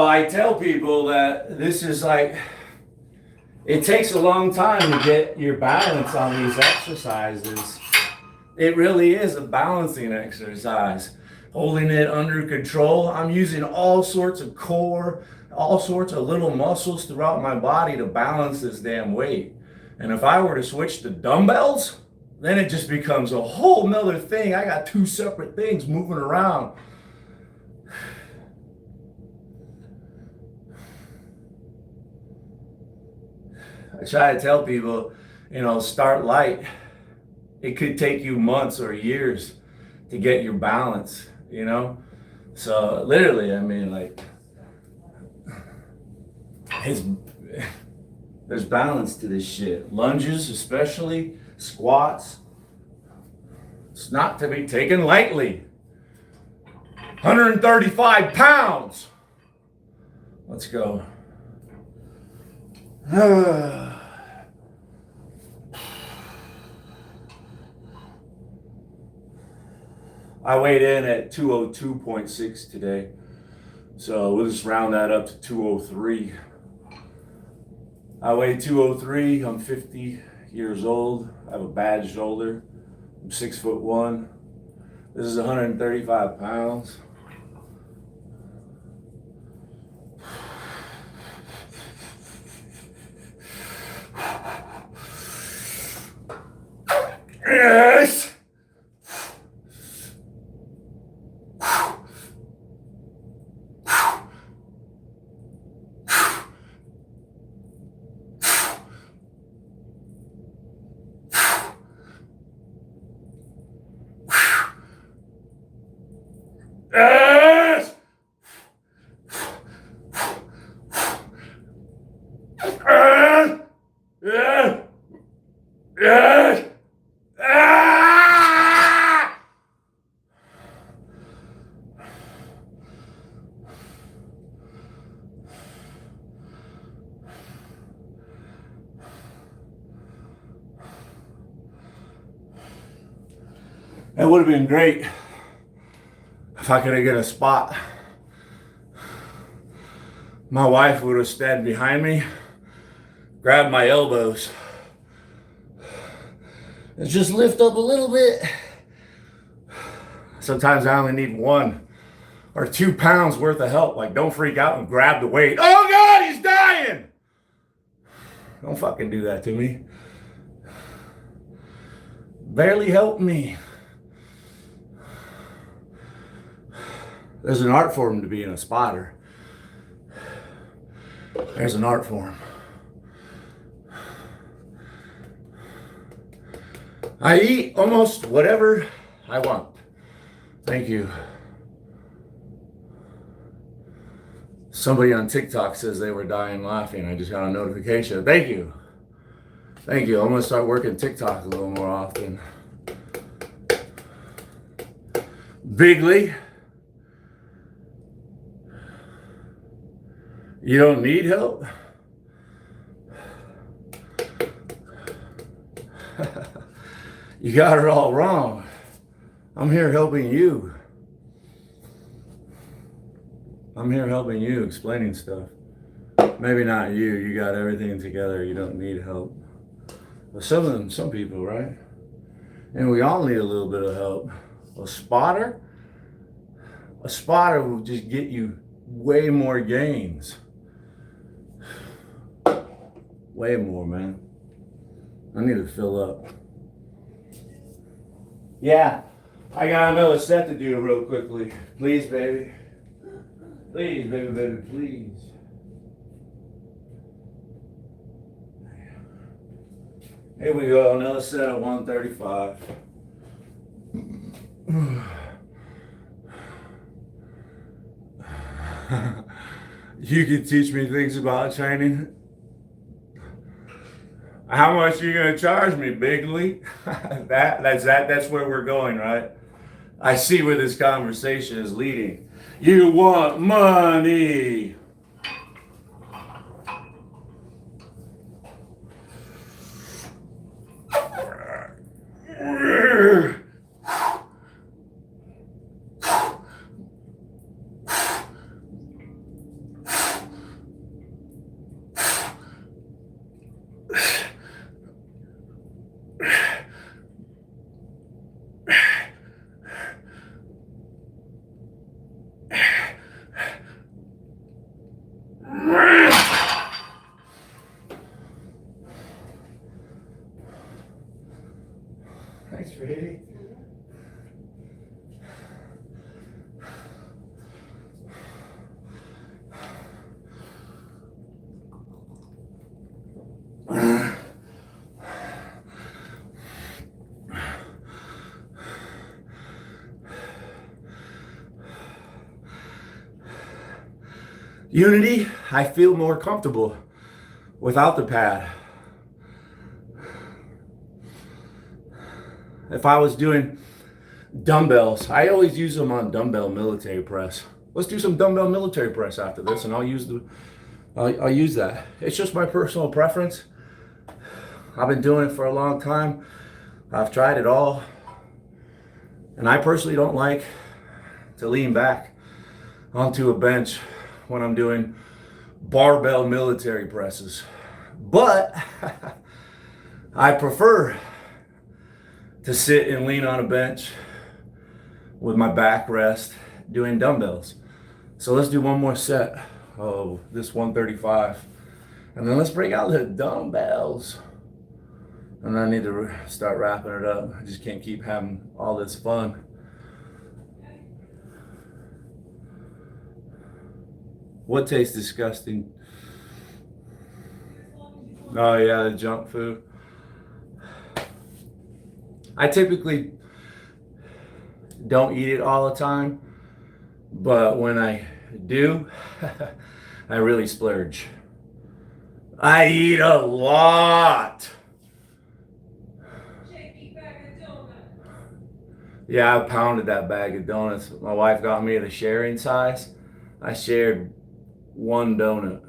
I tell people that this is like, it takes a long time to get your balance on these exercises. It really is a balancing exercise. Holding it under control. I'm using all sorts of core, all sorts of little muscles throughout my body to balance this damn weight. And if I were to switch to dumbbells, then it just becomes a whole nother thing. I got 2 separate things moving around. I try to tell people, start light. It could take you months or years to get your balance, So literally, there's balance to this shit. Lunges, especially, squats. It's not to be taken lightly. 135 pounds. Let's go. I weighed in at 202.6 today. So we'll just round that up to 203. I weigh 203. I'm 50 years old. I have a bad shoulder. I'm 6'1". This is 135 pounds. Yes! Yes! Ah! Ah! That would have been great if I could have get a spot. My wife would have stood behind me, grabbed my elbows, and just lift up a little bit. Sometimes I only need 1 or 2 pounds worth of help. Like, don't freak out and grab the weight. Oh God, he's dying! Don't fucking do that to me. Barely help me. There's an art form to being a spotter. There's an art form. I eat almost whatever I want. Thank you. Somebody on TikTok says they were dying laughing. I just got a notification. Thank you. Thank you. I'm going to start working TikTok a little more often. Bigly. You don't need help? You got it all wrong. I'm here helping you. I'm here helping you, explaining stuff. Maybe not you. You got everything together. You don't need help. But some people, right? And we all need a little bit of help. A spotter will just get you way more gains. Way more, man. I need to fill up. Yeah, I got another set to do real quickly. Please, baby. Please, baby, please. Here we go, another set of 135. You can teach me things about training. How much are you gonna charge me, Bigly? That's where we're going, right? I see where this conversation is leading. You want money. Thanks for hitting. Unity, I feel more comfortable without the pad. If I was doing dumbbells, I always use them on dumbbell military press. Let's do some dumbbell military press after this, and I'll use that. It's just my personal preference. I've been doing it for a long time. I've tried it all, and I personally don't like to lean back onto a bench when I'm doing barbell military presses. But I prefer to sit and lean on a bench with my back rest doing dumbbells. So let's do one more set of this 135. And then let's bring out the dumbbells. And I need to start wrapping it up. I just can't keep having all this fun. What tastes disgusting? Oh yeah, the junk food. I typically don't eat it all the time, but when I do, I really splurge. I eat a lot. Yeah, I pounded that bag of donuts. My wife got me the sharing size. I shared one donut.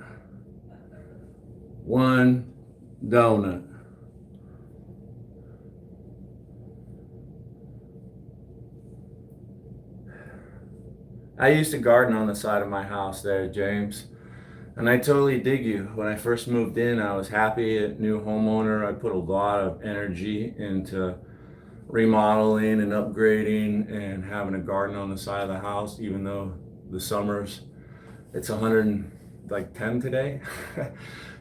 One donut. I used to garden on the side of my house there, James. And I totally dig you. When I first moved in, I was happy, a new homeowner. I put a lot of energy into remodeling and upgrading and having a garden on the side of the house, even though the summers it's 110 today.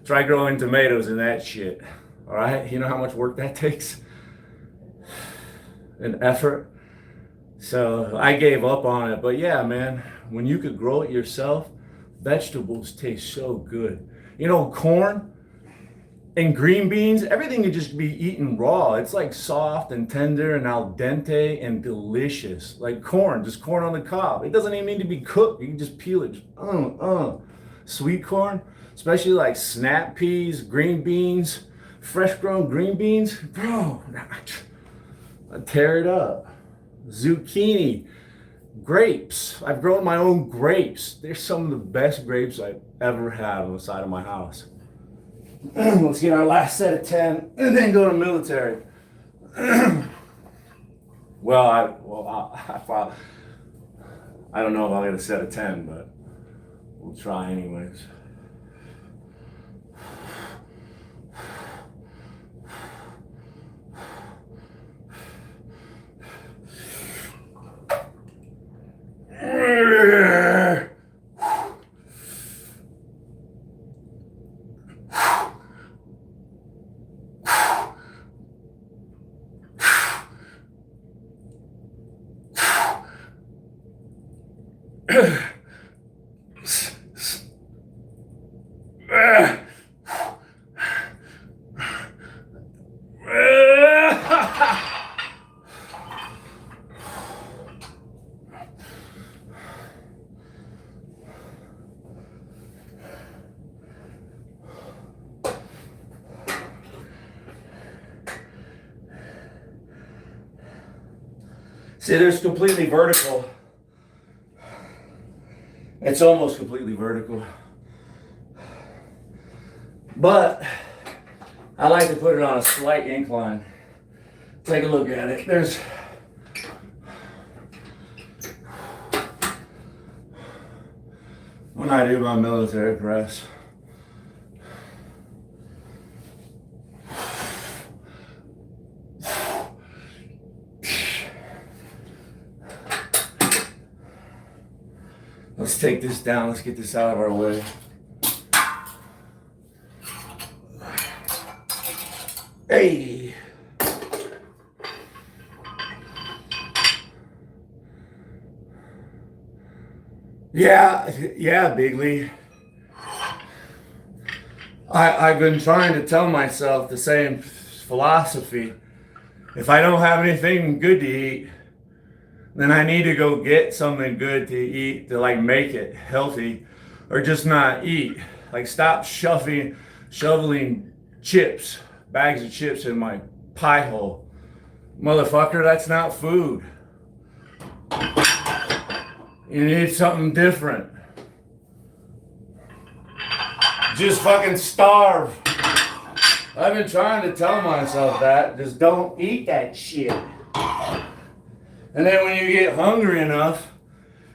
Try growing tomatoes in that shit. All right, you know how much work that takes and effort. So I gave up on it. But yeah, man, when you could grow it yourself, vegetables taste so good. You know, corn and green beans, everything could just be eaten raw. It's like soft and tender and al dente and delicious. Like corn, just corn on the cob. It doesn't even need to be cooked. You can just peel it. Sweet corn, especially like snap peas, green beans, fresh grown green beans. Bro, I tear it up. Zucchini, grapes. I've grown my own grapes. They're some of the best grapes I've ever had on the side of my house. Let's get our last set of 10 and then go to military. I don't know if I'll get a set of 10, but we'll try anyways. See, there's completely vertical. It's almost completely vertical. But I like to put it on a slight incline. Take a look at it. There's when I do my military press. Let's take this down. Let's get this out of our way. Hey. Yeah, Bigly. I've been trying to tell myself the same philosophy. If I don't have anything good to eat, then I need to go get something good to eat to like make it healthy, or just not eat. Like stop shoveling chips, bags of chips in my pie hole. Motherfucker, that's not food. You need something different. Just fucking starve. I've been trying to tell myself that. Just don't eat that shit. And then when you get hungry enough,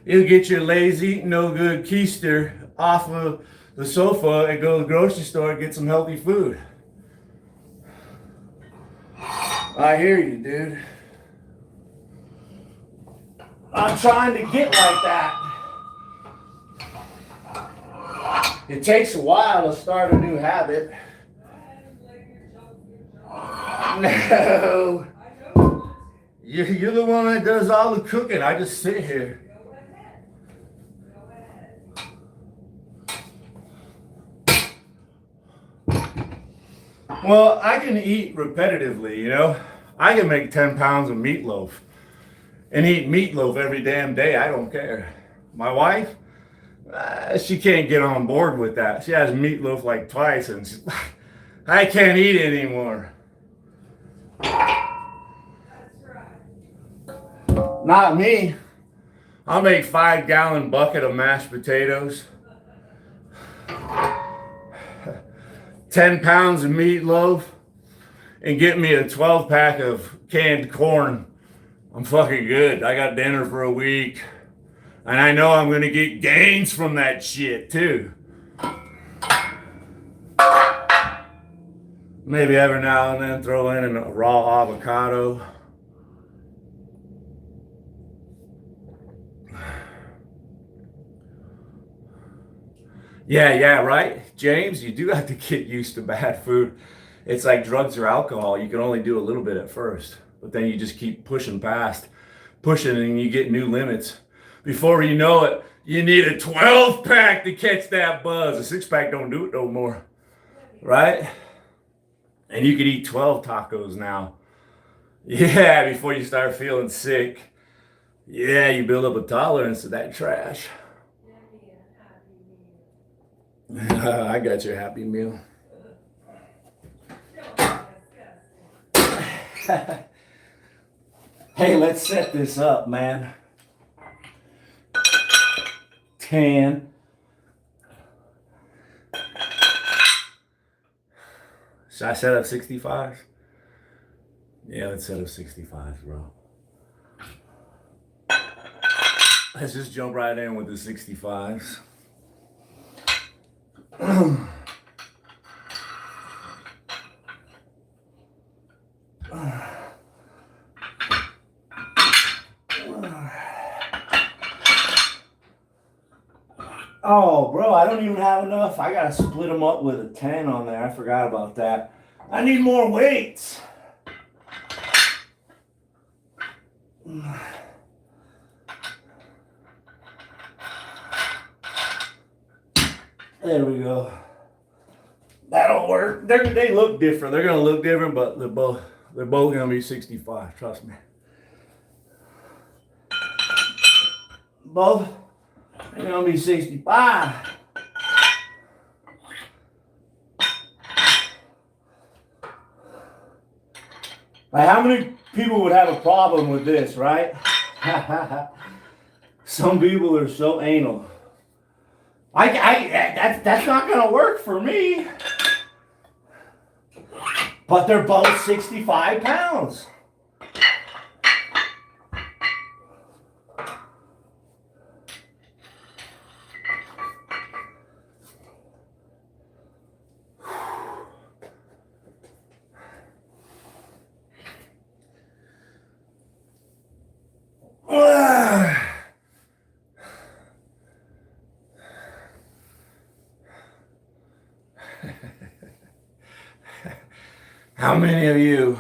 you'll get your lazy, no good keister off of the sofa and go to the grocery store and get some healthy food. I hear you, dude. I'm trying to get like that. It takes a while to start a new habit. No. You're the one that does all the cooking. I just sit here. Well, I can eat repetitively, you know. I can make 10 pounds of meatloaf and eat meatloaf every damn day. I don't care. My wife, she can't get on board with that. She has meatloaf like twice and I can't eat it anymore. Not me. I'll make 5-gallon bucket of mashed potatoes, 10 pounds of meatloaf, and get me a 12-pack of canned corn. I'm fucking good. I got dinner for a week. And I know I'm gonna get gains from that shit too. Maybe every now and then throw in a raw avocado. Yeah, right? James, you do have to get used to bad food. It's like drugs or alcohol. You can only do a little bit at first, but then you just keep pushing and you get new limits. Before you know it, you need a 12-pack to catch that buzz. A 6-pack don't do it no more, right? And you could eat 12 tacos now. Yeah, before you start feeling sick. Yeah, you build up a tolerance to that trash. I got your happy meal. Hey, let's set this up, man. 10. Should I set up 65? Yeah, let's set up 65, bro. Let's just jump right in with the 65s. Oh, bro, I don't even have enough. I gotta split them up with a 10 on there. I forgot about that. I need more weights. There we go. That'll work. They look different. They're gonna look different, but they're both gonna be 65. Trust me. Both are gonna be 65. Like, how many people would have a problem with this, right? Some people are so anal. That's not gonna work for me. But they're both 65 pounds. How many of you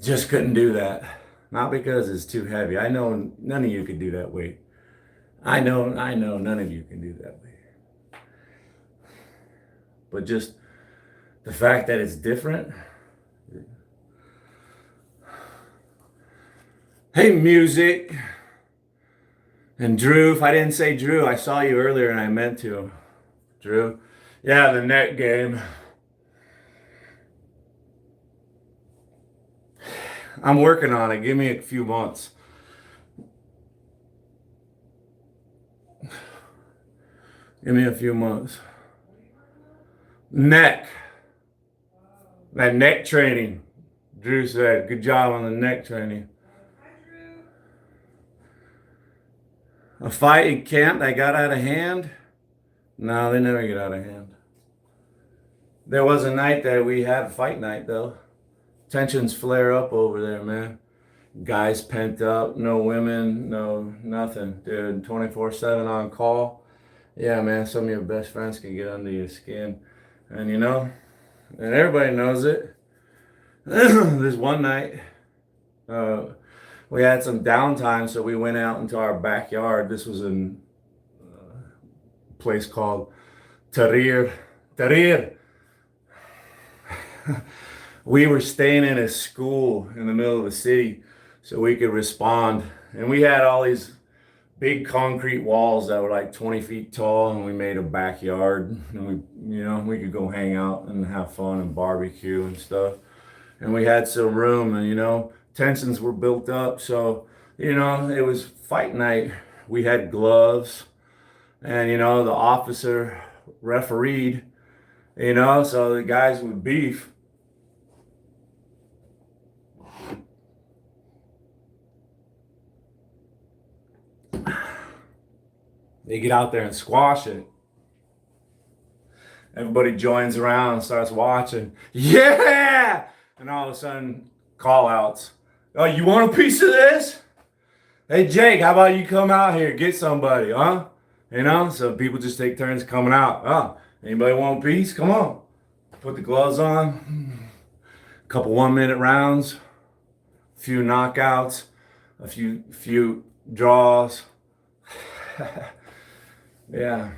just couldn't do that? Not because it's too heavy. I know none of you could do that weight. I know none of you can do that weight. But just the fact that it's different. Hey, music. And Drew, if I didn't say Drew, I saw you earlier and I meant to. Drew. Yeah, the net game. I'm working on it. Give me a few months. Give me a few months. Neck. That neck training. Drew said, good job on the neck training. A fight in camp that got out of hand? No, they never get out of hand. There was a night that we had a fight night, though. Tensions flare up over there, man. Guys pent up, no women, no nothing, dude. 24/7 on call. Yeah, man, some of your best friends can get under your skin. And you know, and everybody knows it. This one night, we had some downtime, so we went out into our backyard. This was in a place called Tahrir. We were staying in a school in the middle of the city so we could respond. And we had all these big concrete walls that were like 20 feet tall, and we made a backyard. And we could go hang out and have fun and barbecue and stuff. And we had some room, and tensions were built up. So, you know, it was fight night. We had gloves, and, you know, the officer refereed, you know, so the guys with beef, they get out there and squash it. Everybody joins around and starts watching. Yeah! And all of a sudden, call outs. Oh, you want a piece of this? Hey, Jake, how about you come out here, get somebody, huh? You know, so people just take turns coming out. Oh, anybody want a piece? Come on. Put the gloves on. A couple 1-minute rounds. A few knockouts. A few draws. Yeah.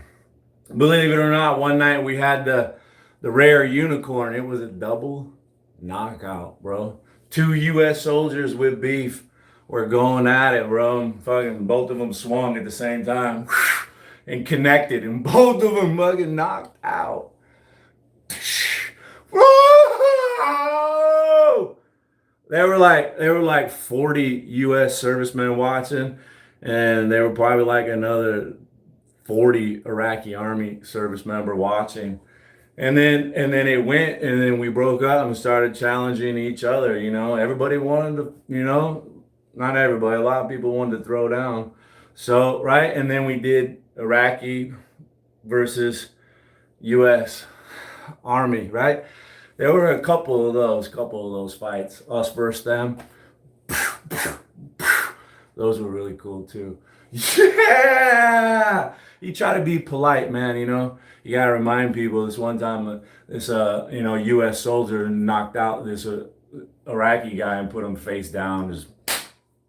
Believe it or not, one night we had the rare unicorn. It was a double knockout, bro. 2 U.S. soldiers with beef were going at it, bro. Fucking both of them swung at the same time and connected, and both of them fucking knocked out. Whoa! They were like 40 U.S. servicemen watching, and they were probably like another 40 Iraqi army service member watching. And then it went, and then we broke up and started challenging each other. You know, everybody wanted to, you know, not everybody, a lot of people wanted to throw down. So, right, and then we did Iraqi versus U.S. Army, right? There were a couple of those fights, us versus them. Those were really cool too. Yeah! You try to be polite, man, you know. You gotta remind people. This one time, this you know, U.S. soldier knocked out this Iraqi guy and put him face down, just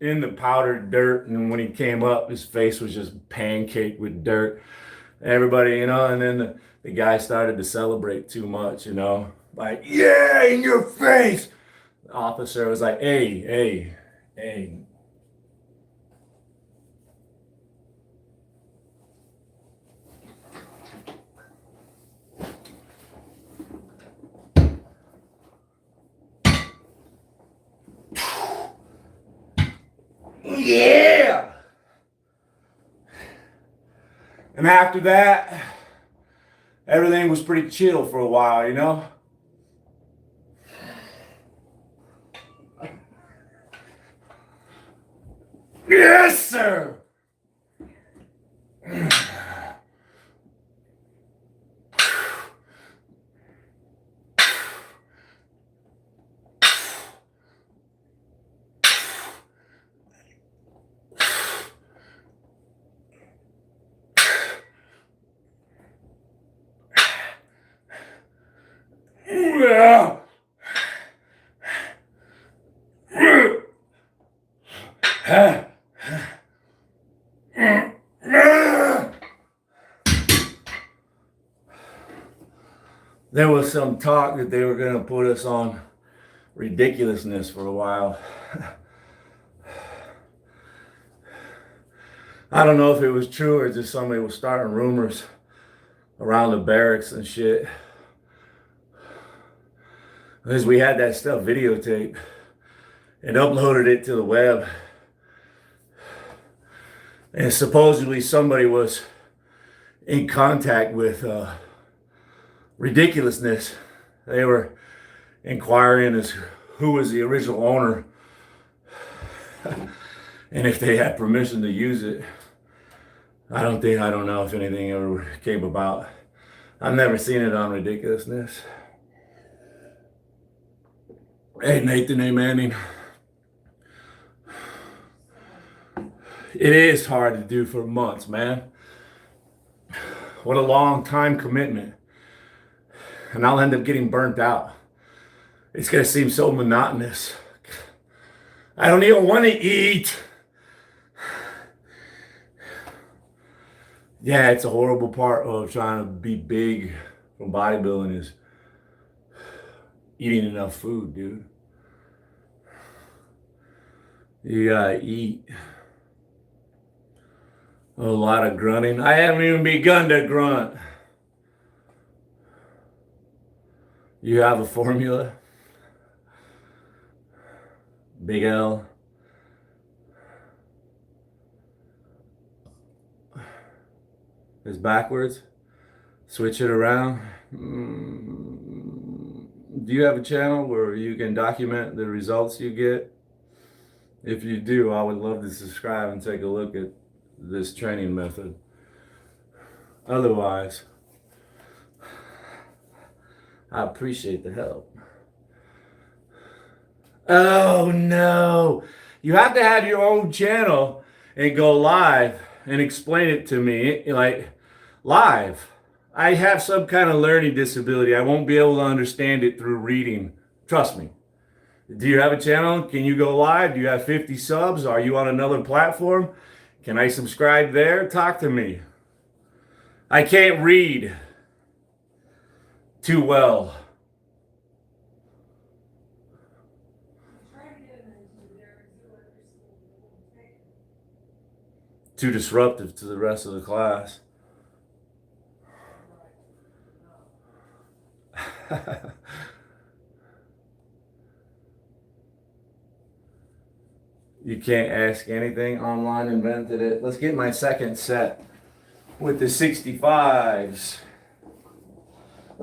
in the powdered dirt. And when he came up, his face was just pancaked with dirt. Everybody, you know, and then the guy started to celebrate too much, you know, like, yeah, in your face. The officer was like, hey. Yeah! And after that, everything was pretty chill for a while, you know? Yes, sir! There was some talk that they were going to put us on ridiculousness for a while. I don't know if it was true or just somebody was starting rumors around the barracks and shit. Because we had that stuff videotaped and uploaded it to the web. And supposedly somebody was in contact with ridiculousness. They were inquiring as who was the original owner and if they had permission to use it. I don't know if anything ever came about. I've never seen it on ridiculousness. Hey, Nathan, hey, Manning. It is hard to do for months, man. What a long time commitment. And I'll end up getting burnt out. It's going to seem so monotonous. I don't even want to eat. Yeah, it's a horrible part of trying to be big from bodybuilding is eating enough food, dude. You gotta eat. A lot of grunting. I haven't even begun to grunt. You have a formula? Big L. Is backwards. Switch it around. Do you have a channel where you can document the results you get? If you do, I would love to subscribe and take a look at this training method. Otherwise, I appreciate the help. Oh no! You have to have your own channel and go live and explain it to me, like live. I have some kind of learning disability. I won't be able to understand it through reading. Trust me. Do you have a channel? Can you go live? Do you have 50 subs? Are you on another platform? Can I subscribe there? Talk to me. I can't read too well. Too disruptive to the rest of the class. You can't ask anything. Online invented it. Let's get my second set with the 65s. A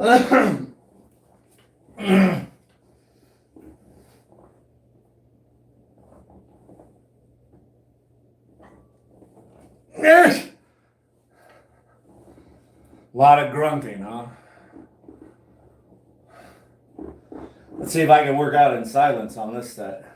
lot of grunting, huh? Let's see if I can work out in silence on this set.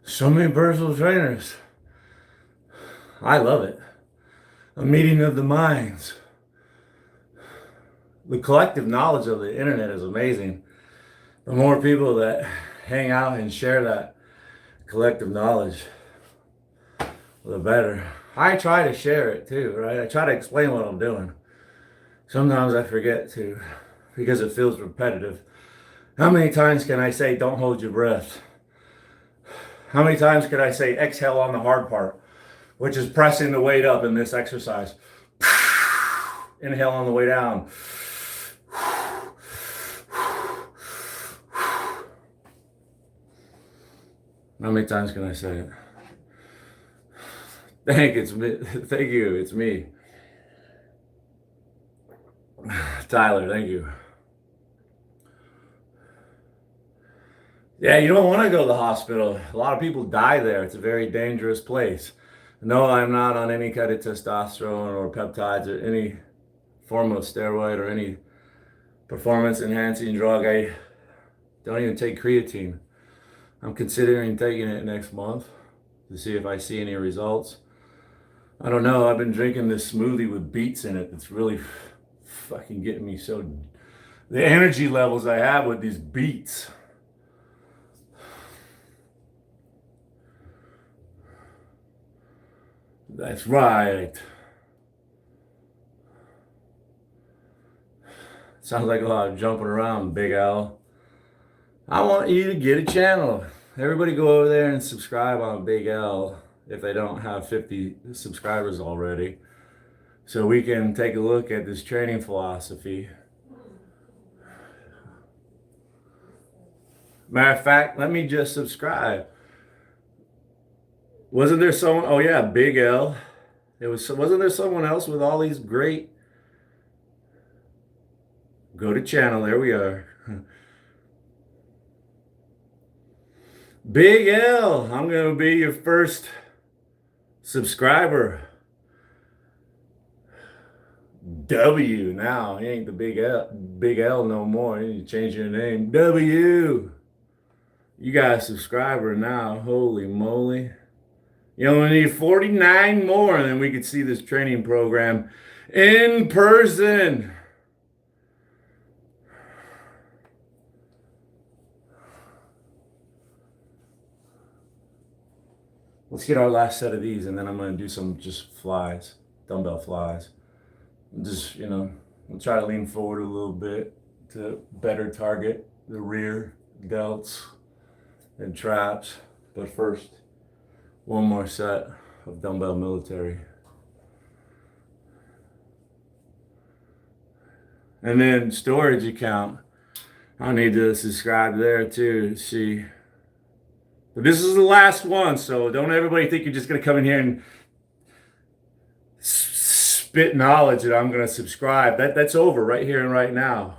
So many personal trainers. I love it. A meeting of the minds. The collective knowledge of the internet is amazing. The more people that hang out and share that collective knowledge, the better. I try to share it too, right? I try to explain what I'm doing. Sometimes I forget to because it feels repetitive. How many times can I say, don't hold your breath? How many times can I say, exhale on the hard part, which is pressing the weight up in this exercise? Inhale on the way down. How many times can I say it? Thank you, it's me. Tyler, thank you. Yeah, you don't want to go to the hospital. A lot of people die there. It's a very dangerous place. No, I'm not on any kind of testosterone or peptides or any form of steroid or any performance enhancing drug. I don't even take creatine. I'm considering taking it next month to see if I see any results. I don't know. I've been drinking this smoothie with beets in it. It's really fucking getting me so... The energy levels I have with these beets. That's right. Sounds like a lot of jumping around, Big Al. I want you to get a channel. Everybody go over there and subscribe on Big L if they don't have 50 subscribers already, so we can take a look at this training philosophy. Matter of fact, let me just subscribe. Wasn't there someone? Oh yeah, Big L. Wasn't there someone else with all these great? Go to channel. There we are. Big L. I'm gonna be your first subscriber. W now. He ain't the Big L no more. You need to change your name. W. You got a subscriber now. Holy moly. You only need 49 more, and then we could see this training program in person. Let's get our last set of these, and then I'm going to do some just flies, dumbbell flies. Just, we'll try to lean forward a little bit to better target the rear delts and traps. But first, one more set of dumbbell military. And then storage account. I need to subscribe there too to see. But this is the last one, so don't everybody think you're just going to come in here and spit knowledge that I'm going to subscribe. That's over right here and right now.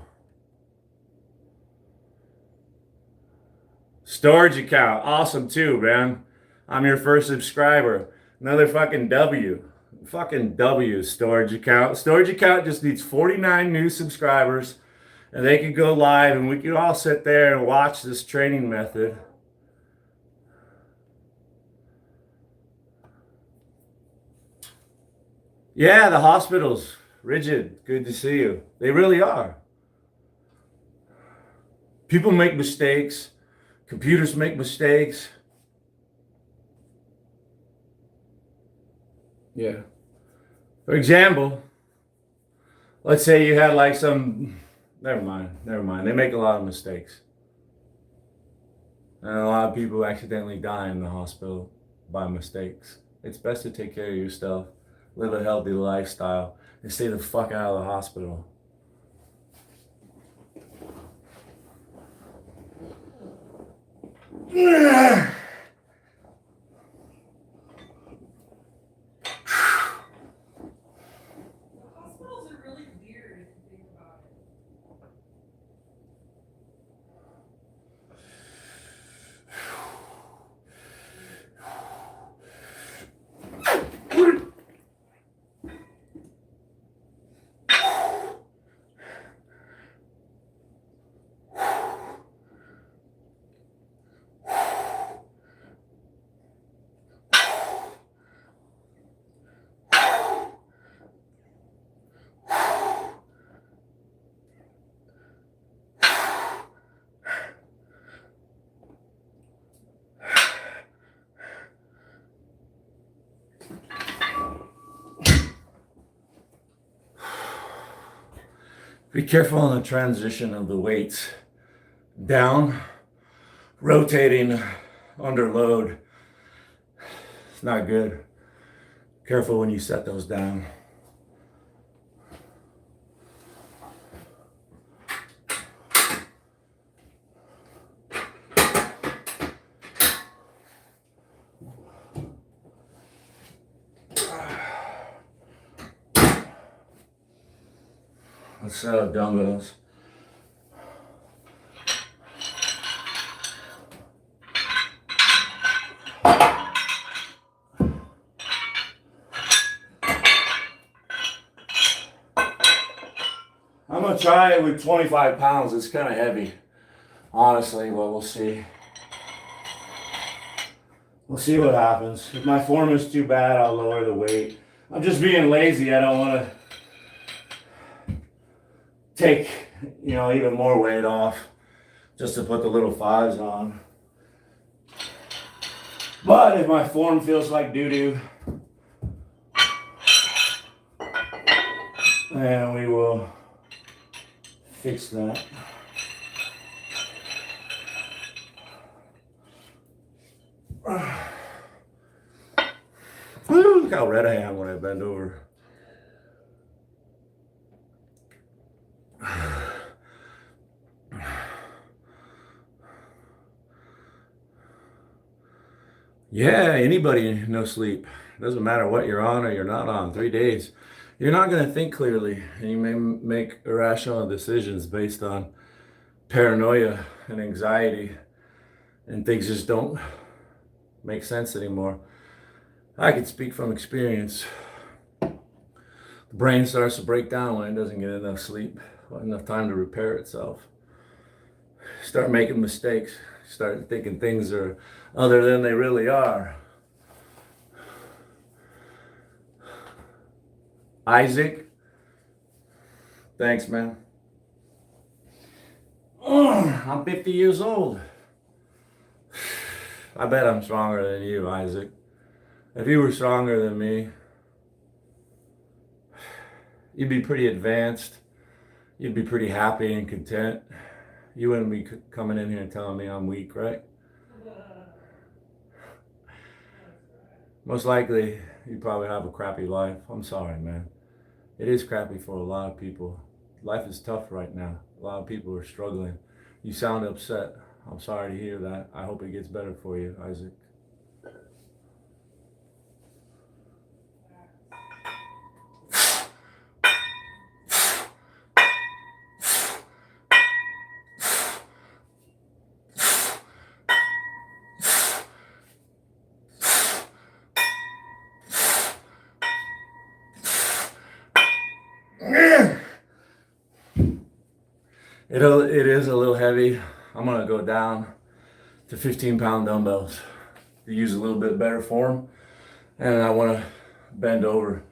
Storage account, awesome too, man. I'm your first subscriber. Another fucking W. Fucking W, storage account. Storage account just needs 49 new subscribers, and they can go live, and we can all sit there and watch this training method. Yeah, the hospitals. Rigid, good to see you. They really are. People make mistakes. Computers make mistakes. Yeah. For example, let's say you had like some, never mind. They make a lot of mistakes. And a lot of people accidentally die in the hospital by mistakes. It's best to take care of yourself, live a healthy lifestyle, and stay the fuck out of the hospital. Hospitals are really weird if you think about it. Be careful on the transition of the weights. Down, rotating under load. It's not good. Careful when you set those down. Let's set up dumbbells. I'm gonna try it with 25 pounds. It's kind of heavy, honestly, but we'll see. We'll see what happens. If my form is too bad, I'll lower the weight. I'm just being lazy. I don't want to take, even more weight off just to put the little fives on. But if my form feels like doo-doo, then we will fix that. Woo, look how red I am when I bend over. Yeah, anybody, no sleep. Doesn't matter what you're on or you're not on. 3 days. You're not going to think clearly, and you may make irrational decisions based on paranoia and anxiety, and things just don't make sense anymore. I can speak from experience. The brain starts to break down when it doesn't get enough sleep, enough time to repair itself. Start making mistakes. Start thinking things are other than they really are. Isaac, thanks, man. I'm 50 years old. I bet I'm stronger than you, Isaac. If you were stronger than me, you'd be pretty advanced. You'd be pretty happy and content. You wouldn't be coming in here and telling me I'm weak, right? Most likely, you probably have a crappy life. I'm sorry, man. It is crappy for a lot of people. Life is tough right now. A lot of people are struggling. You sound upset. I'm sorry to hear that. I hope it gets better for you, Isaac. It is a little heavy. I'm gonna go down to 15-pound dumbbells to use a little bit better form, and I want to bend over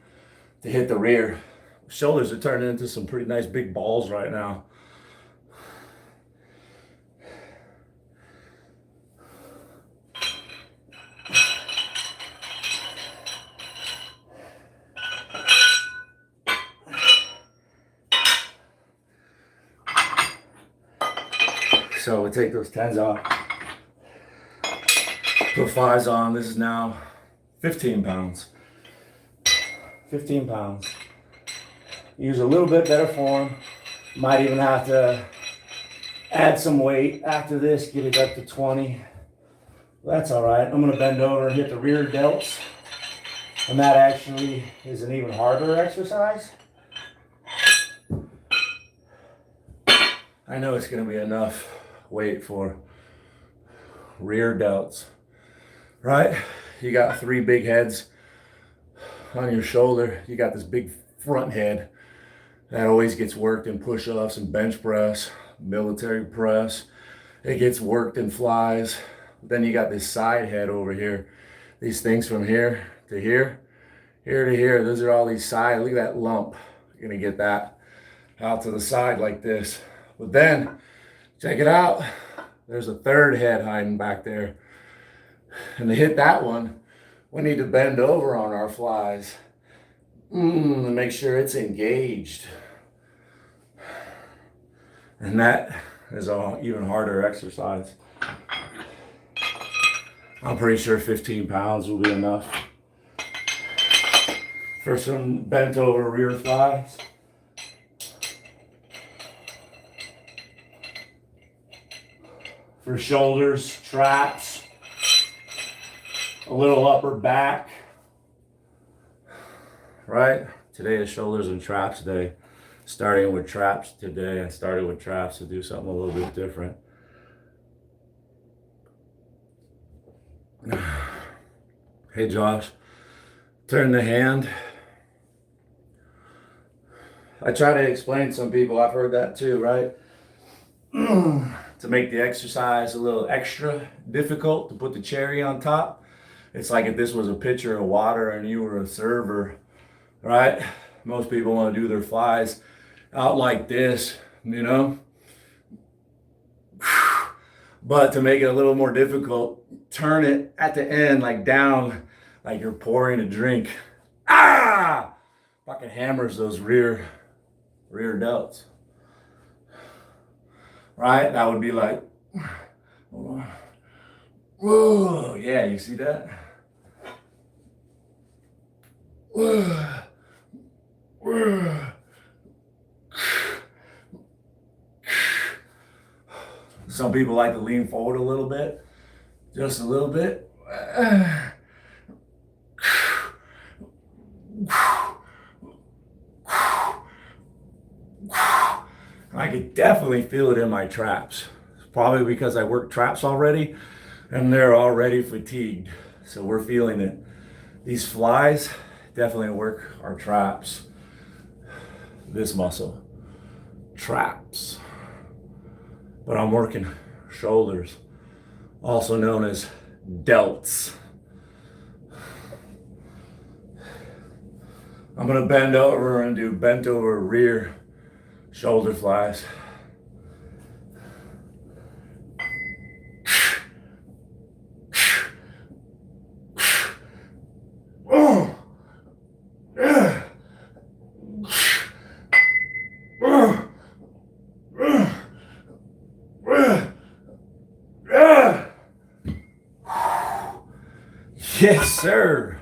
to hit the rear. Shoulders are turning into some pretty nice big balls right now. So we take those 10s off, put 5s on. This is now 15 pounds. 15 pounds. Use a little bit better form. Might even have to add some weight after this, get it up to 20. That's all right. I'm gonna bend over and hit the rear delts. And that actually is an even harder exercise. I know it's gonna be enough weight for rear delts, right? You got 3 big heads on your shoulder. You got this big front head that always gets worked in push-ups and bench press, military press. It gets worked in flies. Then you got this side head over here. These things from here to here, here to here. Those are all these side. Look at that lump. You're gonna get that out to the side like this. But then, check it out. There's a third head hiding back there. And to hit that one, we need to bend over on our flies and make sure it's engaged. And that is an even harder exercise. I'm pretty sure 15 pounds will be enough for some bent over rear flies. For shoulders, traps, a little upper back, right? Today is shoulders and traps day. Starting with traps today. I started with traps to do something a little bit different. Hey Josh, turn the hand. I try to explain to some people, I've heard that too, right? To make the exercise a little extra difficult, to put the cherry on top. It's like if this was a pitcher of water and you were a server, right? Most people want to do their flies out like this, you know? But to make it a little more difficult, turn it at the end like down, like you're pouring a drink. Ah! Fucking hammers those rear delts. Right? That would be like, whoa, yeah, you see that? Some people like to lean forward a little bit, just a little bit. I could definitely feel it in my traps. Probably because I work traps already and they're already fatigued. So we're feeling it. These flies definitely work our traps. This muscle. Traps. But I'm working shoulders, also known as delts. I'm gonna bend over and do bent over rear shoulder flies. Yes, sir.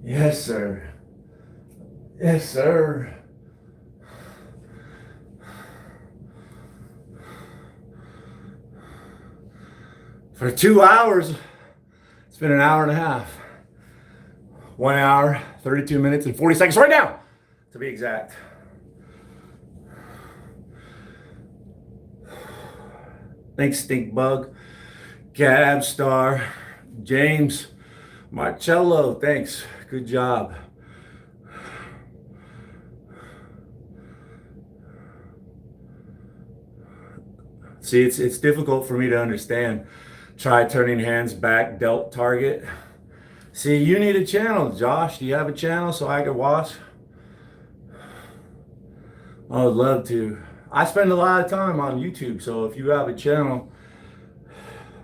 Yes, sir. Yes, sir. For 2 hours, it's been an hour and a half. 1 hour, 32 minutes, and 40 seconds right now, to be exact. Thanks, Stink Bug, Gab Star, James, Marcello, thanks. Good job. See, it's difficult for me to understand. Try turning hands back, delt target. See, you need a channel, Josh. Do you have a channel so I can watch? I would love to. I spend a lot of time on YouTube, so if you have a channel,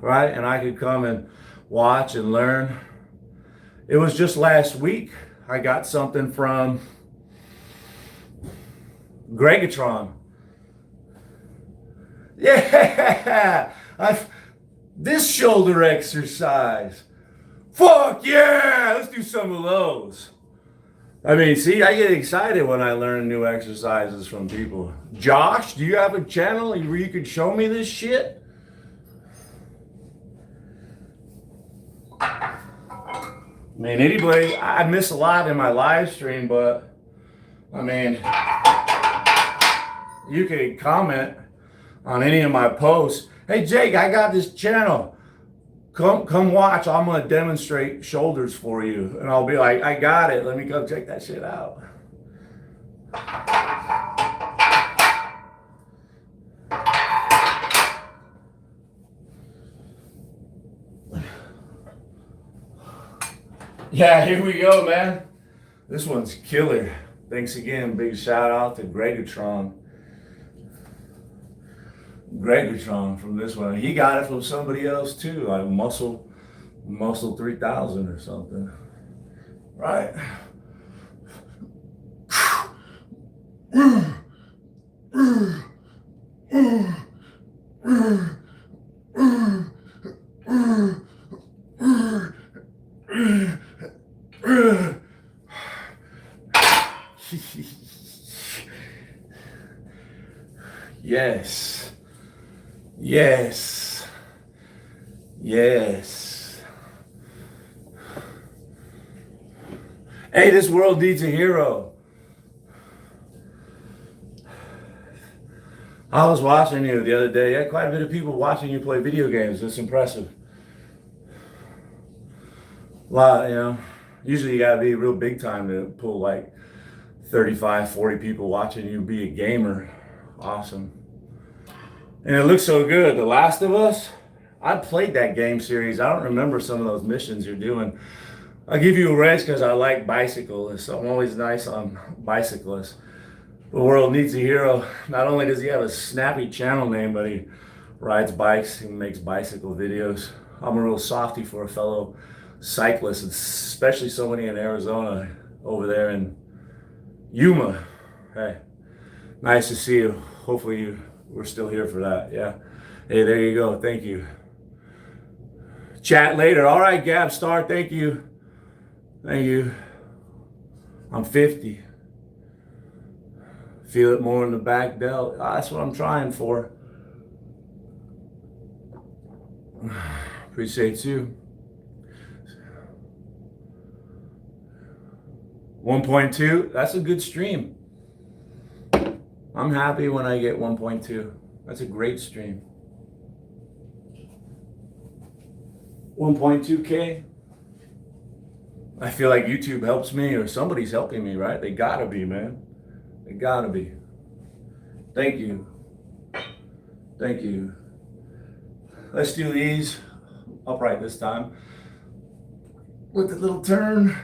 right, and I could come and watch and learn. It was just last week I got something from Gregatron. Yeah, this shoulder exercise. Fuck yeah, let's do some of those. I mean, see, I get excited when I learn new exercises from people. Josh, do you have a channel where you could show me this shit? I mean, anybody, I miss a lot in my live stream, but I mean, you can comment on any of my posts. Hey, Jake, I got this channel. Come watch. I'm going to demonstrate shoulders for you. And I'll be like, I got it. Let me go check that shit out. Yeah, here we go, man. This one's killer. Thanks again. Big shout out to Gregatron. Gregatron from this one. He got it from somebody else too, like Muscle 3000 or something. Right? Yes. Yes. Yes. Hey, this world needs a hero. I was watching you the other day. You had quite a bit of people watching you play video games. It's impressive. A lot, you know. Usually you gotta be real big time to pull like 35, 40 people watching you be a gamer. Awesome. And it looks so good. The Last of Us, I played that game series. I don't remember some of those missions you're doing. I'll give you a raise because I like bicyclists. I'm always nice on bicyclists. The world needs a hero. Not only does he have a snappy channel name, but he rides bikes and makes bicycle videos. I'm a real softie for a fellow cyclist, especially so many in Arizona over there in Yuma. Hey, nice to see you. Hopefully we're still here for that. Yeah. Hey, there you go. Thank you. Chat later. All right, Gab Star. Thank you. Thank you. I'm 50. Feel it more in the back delt. That's what I'm trying for. Appreciate you. 1.2, that's a good stream. I'm happy when I get 1.2. That's a great stream. 1.2K. I feel like YouTube helps me or somebody's helping me, right? They gotta be, man. They gotta be. Thank you. Thank you. Let's do these upright this time. With the little turn.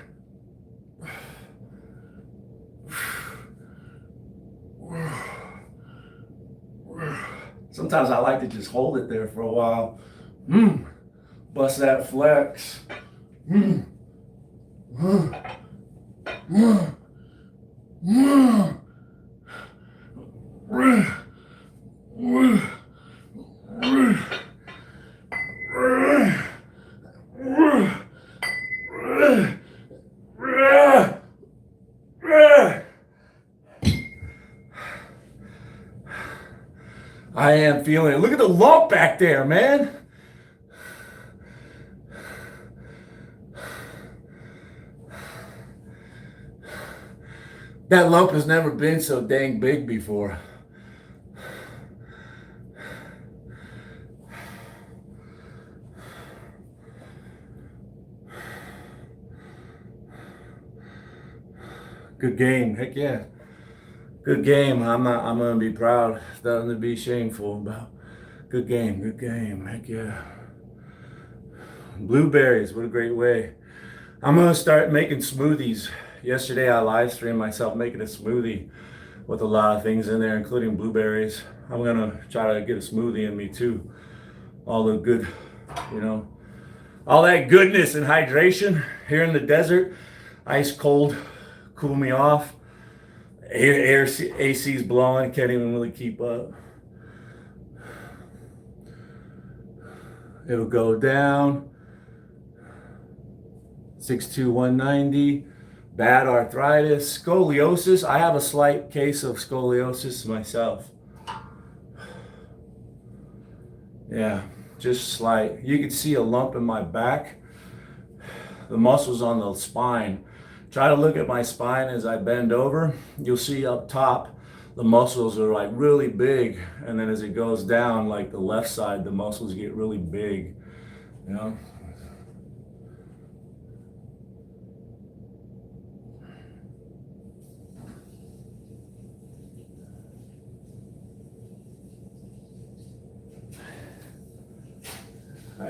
Sometimes I like to just hold it there for a while. Bust that flex. I am feeling it. Look at the lump back there, man. That lump has never been so dang big before. Good game, heck yeah. Good game. I'm gonna be proud. Nothing to be shameful about. Good game, heck yeah. Blueberries, what a great way. I'm gonna start making smoothies. Yesterday I live streamed myself making a smoothie with a lot of things in there, including blueberries. I'm gonna try to get a smoothie in me too. All the good, all that goodness and hydration here in the desert. Ice cold, cool me off. AC's blowing, can't even really keep up. It'll go down. 62190. Bad arthritis, scoliosis. I have a slight case of scoliosis myself. Yeah, just slight. You can see a lump in my back. The muscles on the spine. Try to look at my spine as I bend over. You'll see up top, the muscles are like really big. And then as it goes down, like the left side, the muscles get really big, I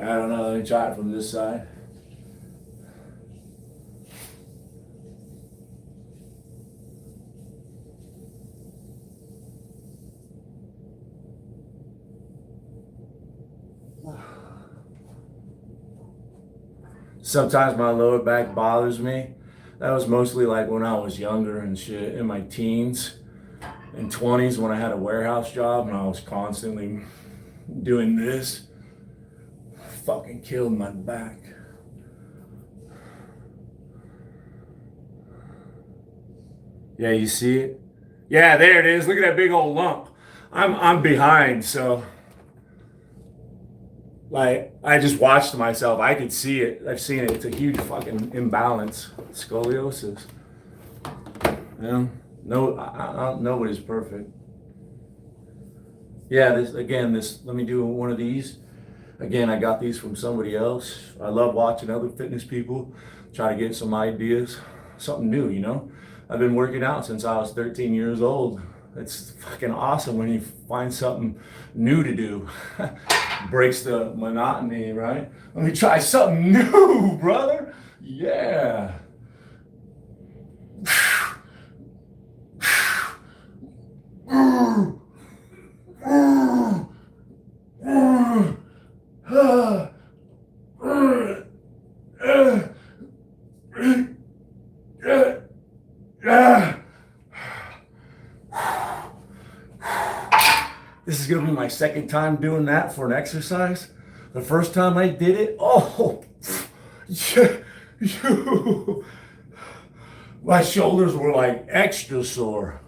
don't know, let me try it from this side. Sometimes my lower back bothers me. That was mostly like when I was younger and shit, in my teens and 20s when I had a warehouse job and I was constantly doing this. Fucking killed my back. Yeah, you see it? Yeah, there it is. Look at that big old lump. I'm behind, so like I just watched myself. I could see it. I've seen it. It's a huge fucking imbalance. Scoliosis. Nobody's perfect. Yeah, let me do one of these. Again, I got these from somebody else. I love watching other fitness people try to get some ideas, something new, I've been working out since I was 13 years old. It's fucking awesome when you find something new to do. Breaks the monotony, right? Let me try something new, brother. Yeah. This is gonna be my second time doing that for an exercise. The first time I did it, my shoulders were like extra sore.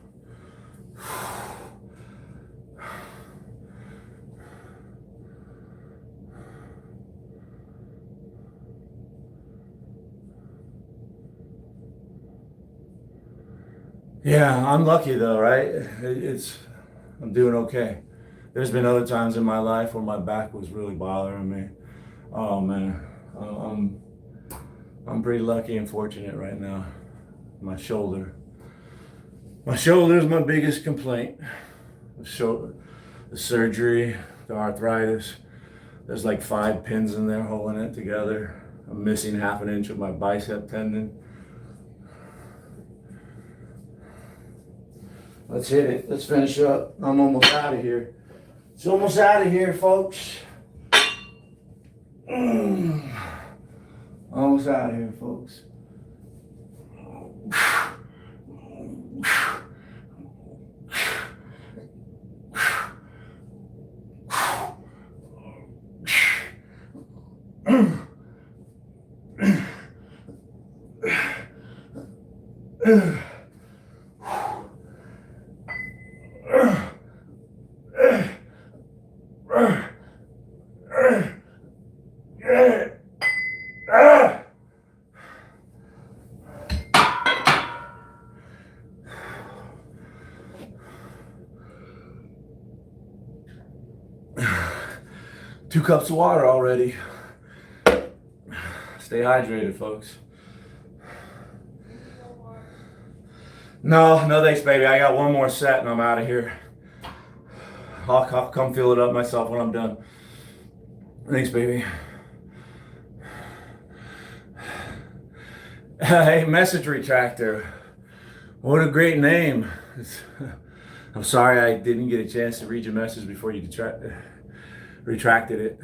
Yeah, I'm lucky though, right? I'm doing okay. There's been other times in my life where my back was really bothering me. Oh man, I'm I'm pretty lucky and fortunate right now. My shoulder. My shoulder is my biggest complaint. The surgery, the arthritis. There's like 5 pins in there holding it together. I'm missing half an inch of my bicep tendon. Let's hit it. Let's finish up. I'm almost out of here. It's almost out of here, folks. Almost out of here, folks. Two cups of water already. Stay hydrated, folks. No thanks, baby. I got one more set and I'm out of here. I'll come fill it up myself when I'm done. Thanks, baby. Hey, message retractor. What a great name. I'm sorry I didn't get a chance to read your message before you retracted it.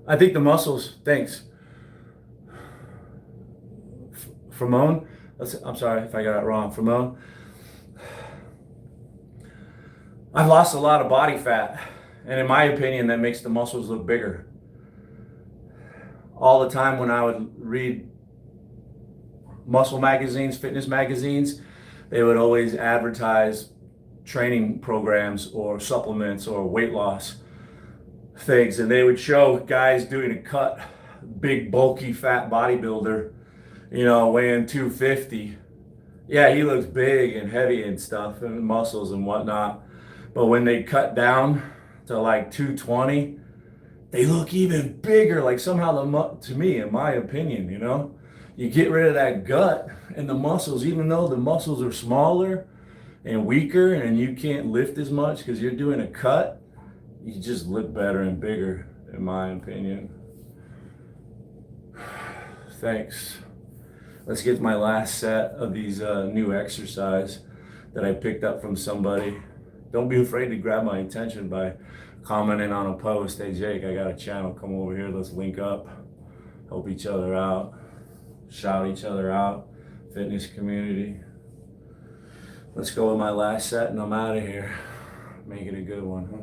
I think the muscles, thanks. Framone? I'm sorry if I got it wrong. Framone? I've lost a lot of body fat, and in my opinion, that makes the muscles look bigger. All the time when I would read muscle magazines, fitness magazines, they would always advertise training programs or supplements or weight loss things, and they would show guys doing a cut, big bulky fat bodybuilder, weighing 250. Yeah, he looks big and heavy and stuff and muscles and whatnot, but when they cut down to like 220, they look even bigger. Like somehow to me, in my opinion, you get rid of that gut and the muscles, even though the muscles are smaller and weaker and you can't lift as much because you're doing a cut, you just look better and bigger, in my opinion. Thanks. Let's get to my last set of these new exercise that I picked up from somebody. Don't be afraid to grab my attention by commenting on a post. Hey Jake, I got a channel, come over here, let's link up, help each other out, shout each other out, fitness community. Let's go with my last set and I'm out of here. Make it a good one, huh?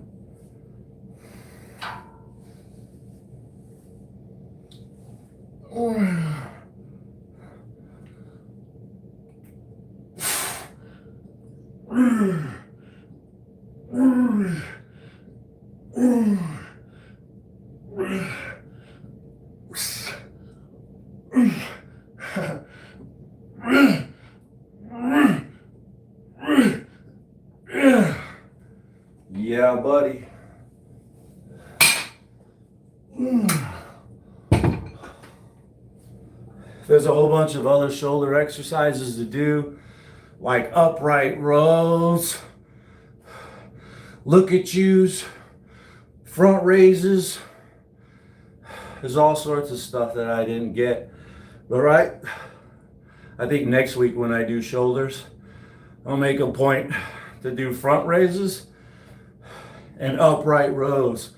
Yeah, buddy. There's a whole bunch of other shoulder exercises to do, like upright rows, look at yous, front raises. There's all sorts of stuff that I didn't get. But I think next week when I do shoulders, I'll make a point to do front raises and upright rows,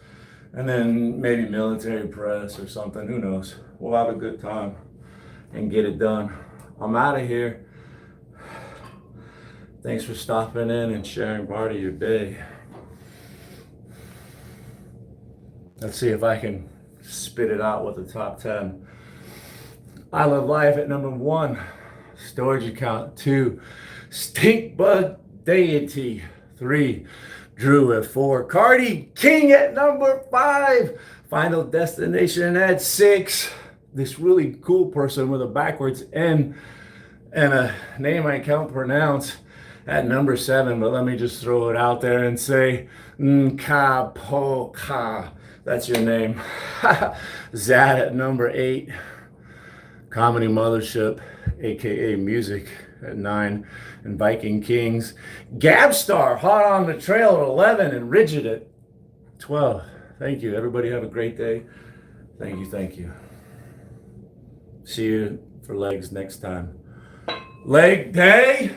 and then maybe military press or something, who knows. We'll have a good time and get it done. I'm out of here. Thanks for stopping in and sharing part of your day. Let's see if I can spit it out with the top 10. I Love Life at number 1. Storage account. 2. Stink bug deity. 3. Drew at 4. Cardi King at number 5. Final Destination at 6. This really cool person with a backwards N and a name I can't pronounce at number 7, but let me just throw it out there and say Nkapoka. That's your name. Zad at number 8. Comedy Mothership, aka Music, at 9. And Viking Kings. Gabstar, hot on the trail at 11. And Rigid at 12. Thank you. Everybody have a great day. Thank you. Thank you. See you for legs next time. Leg day.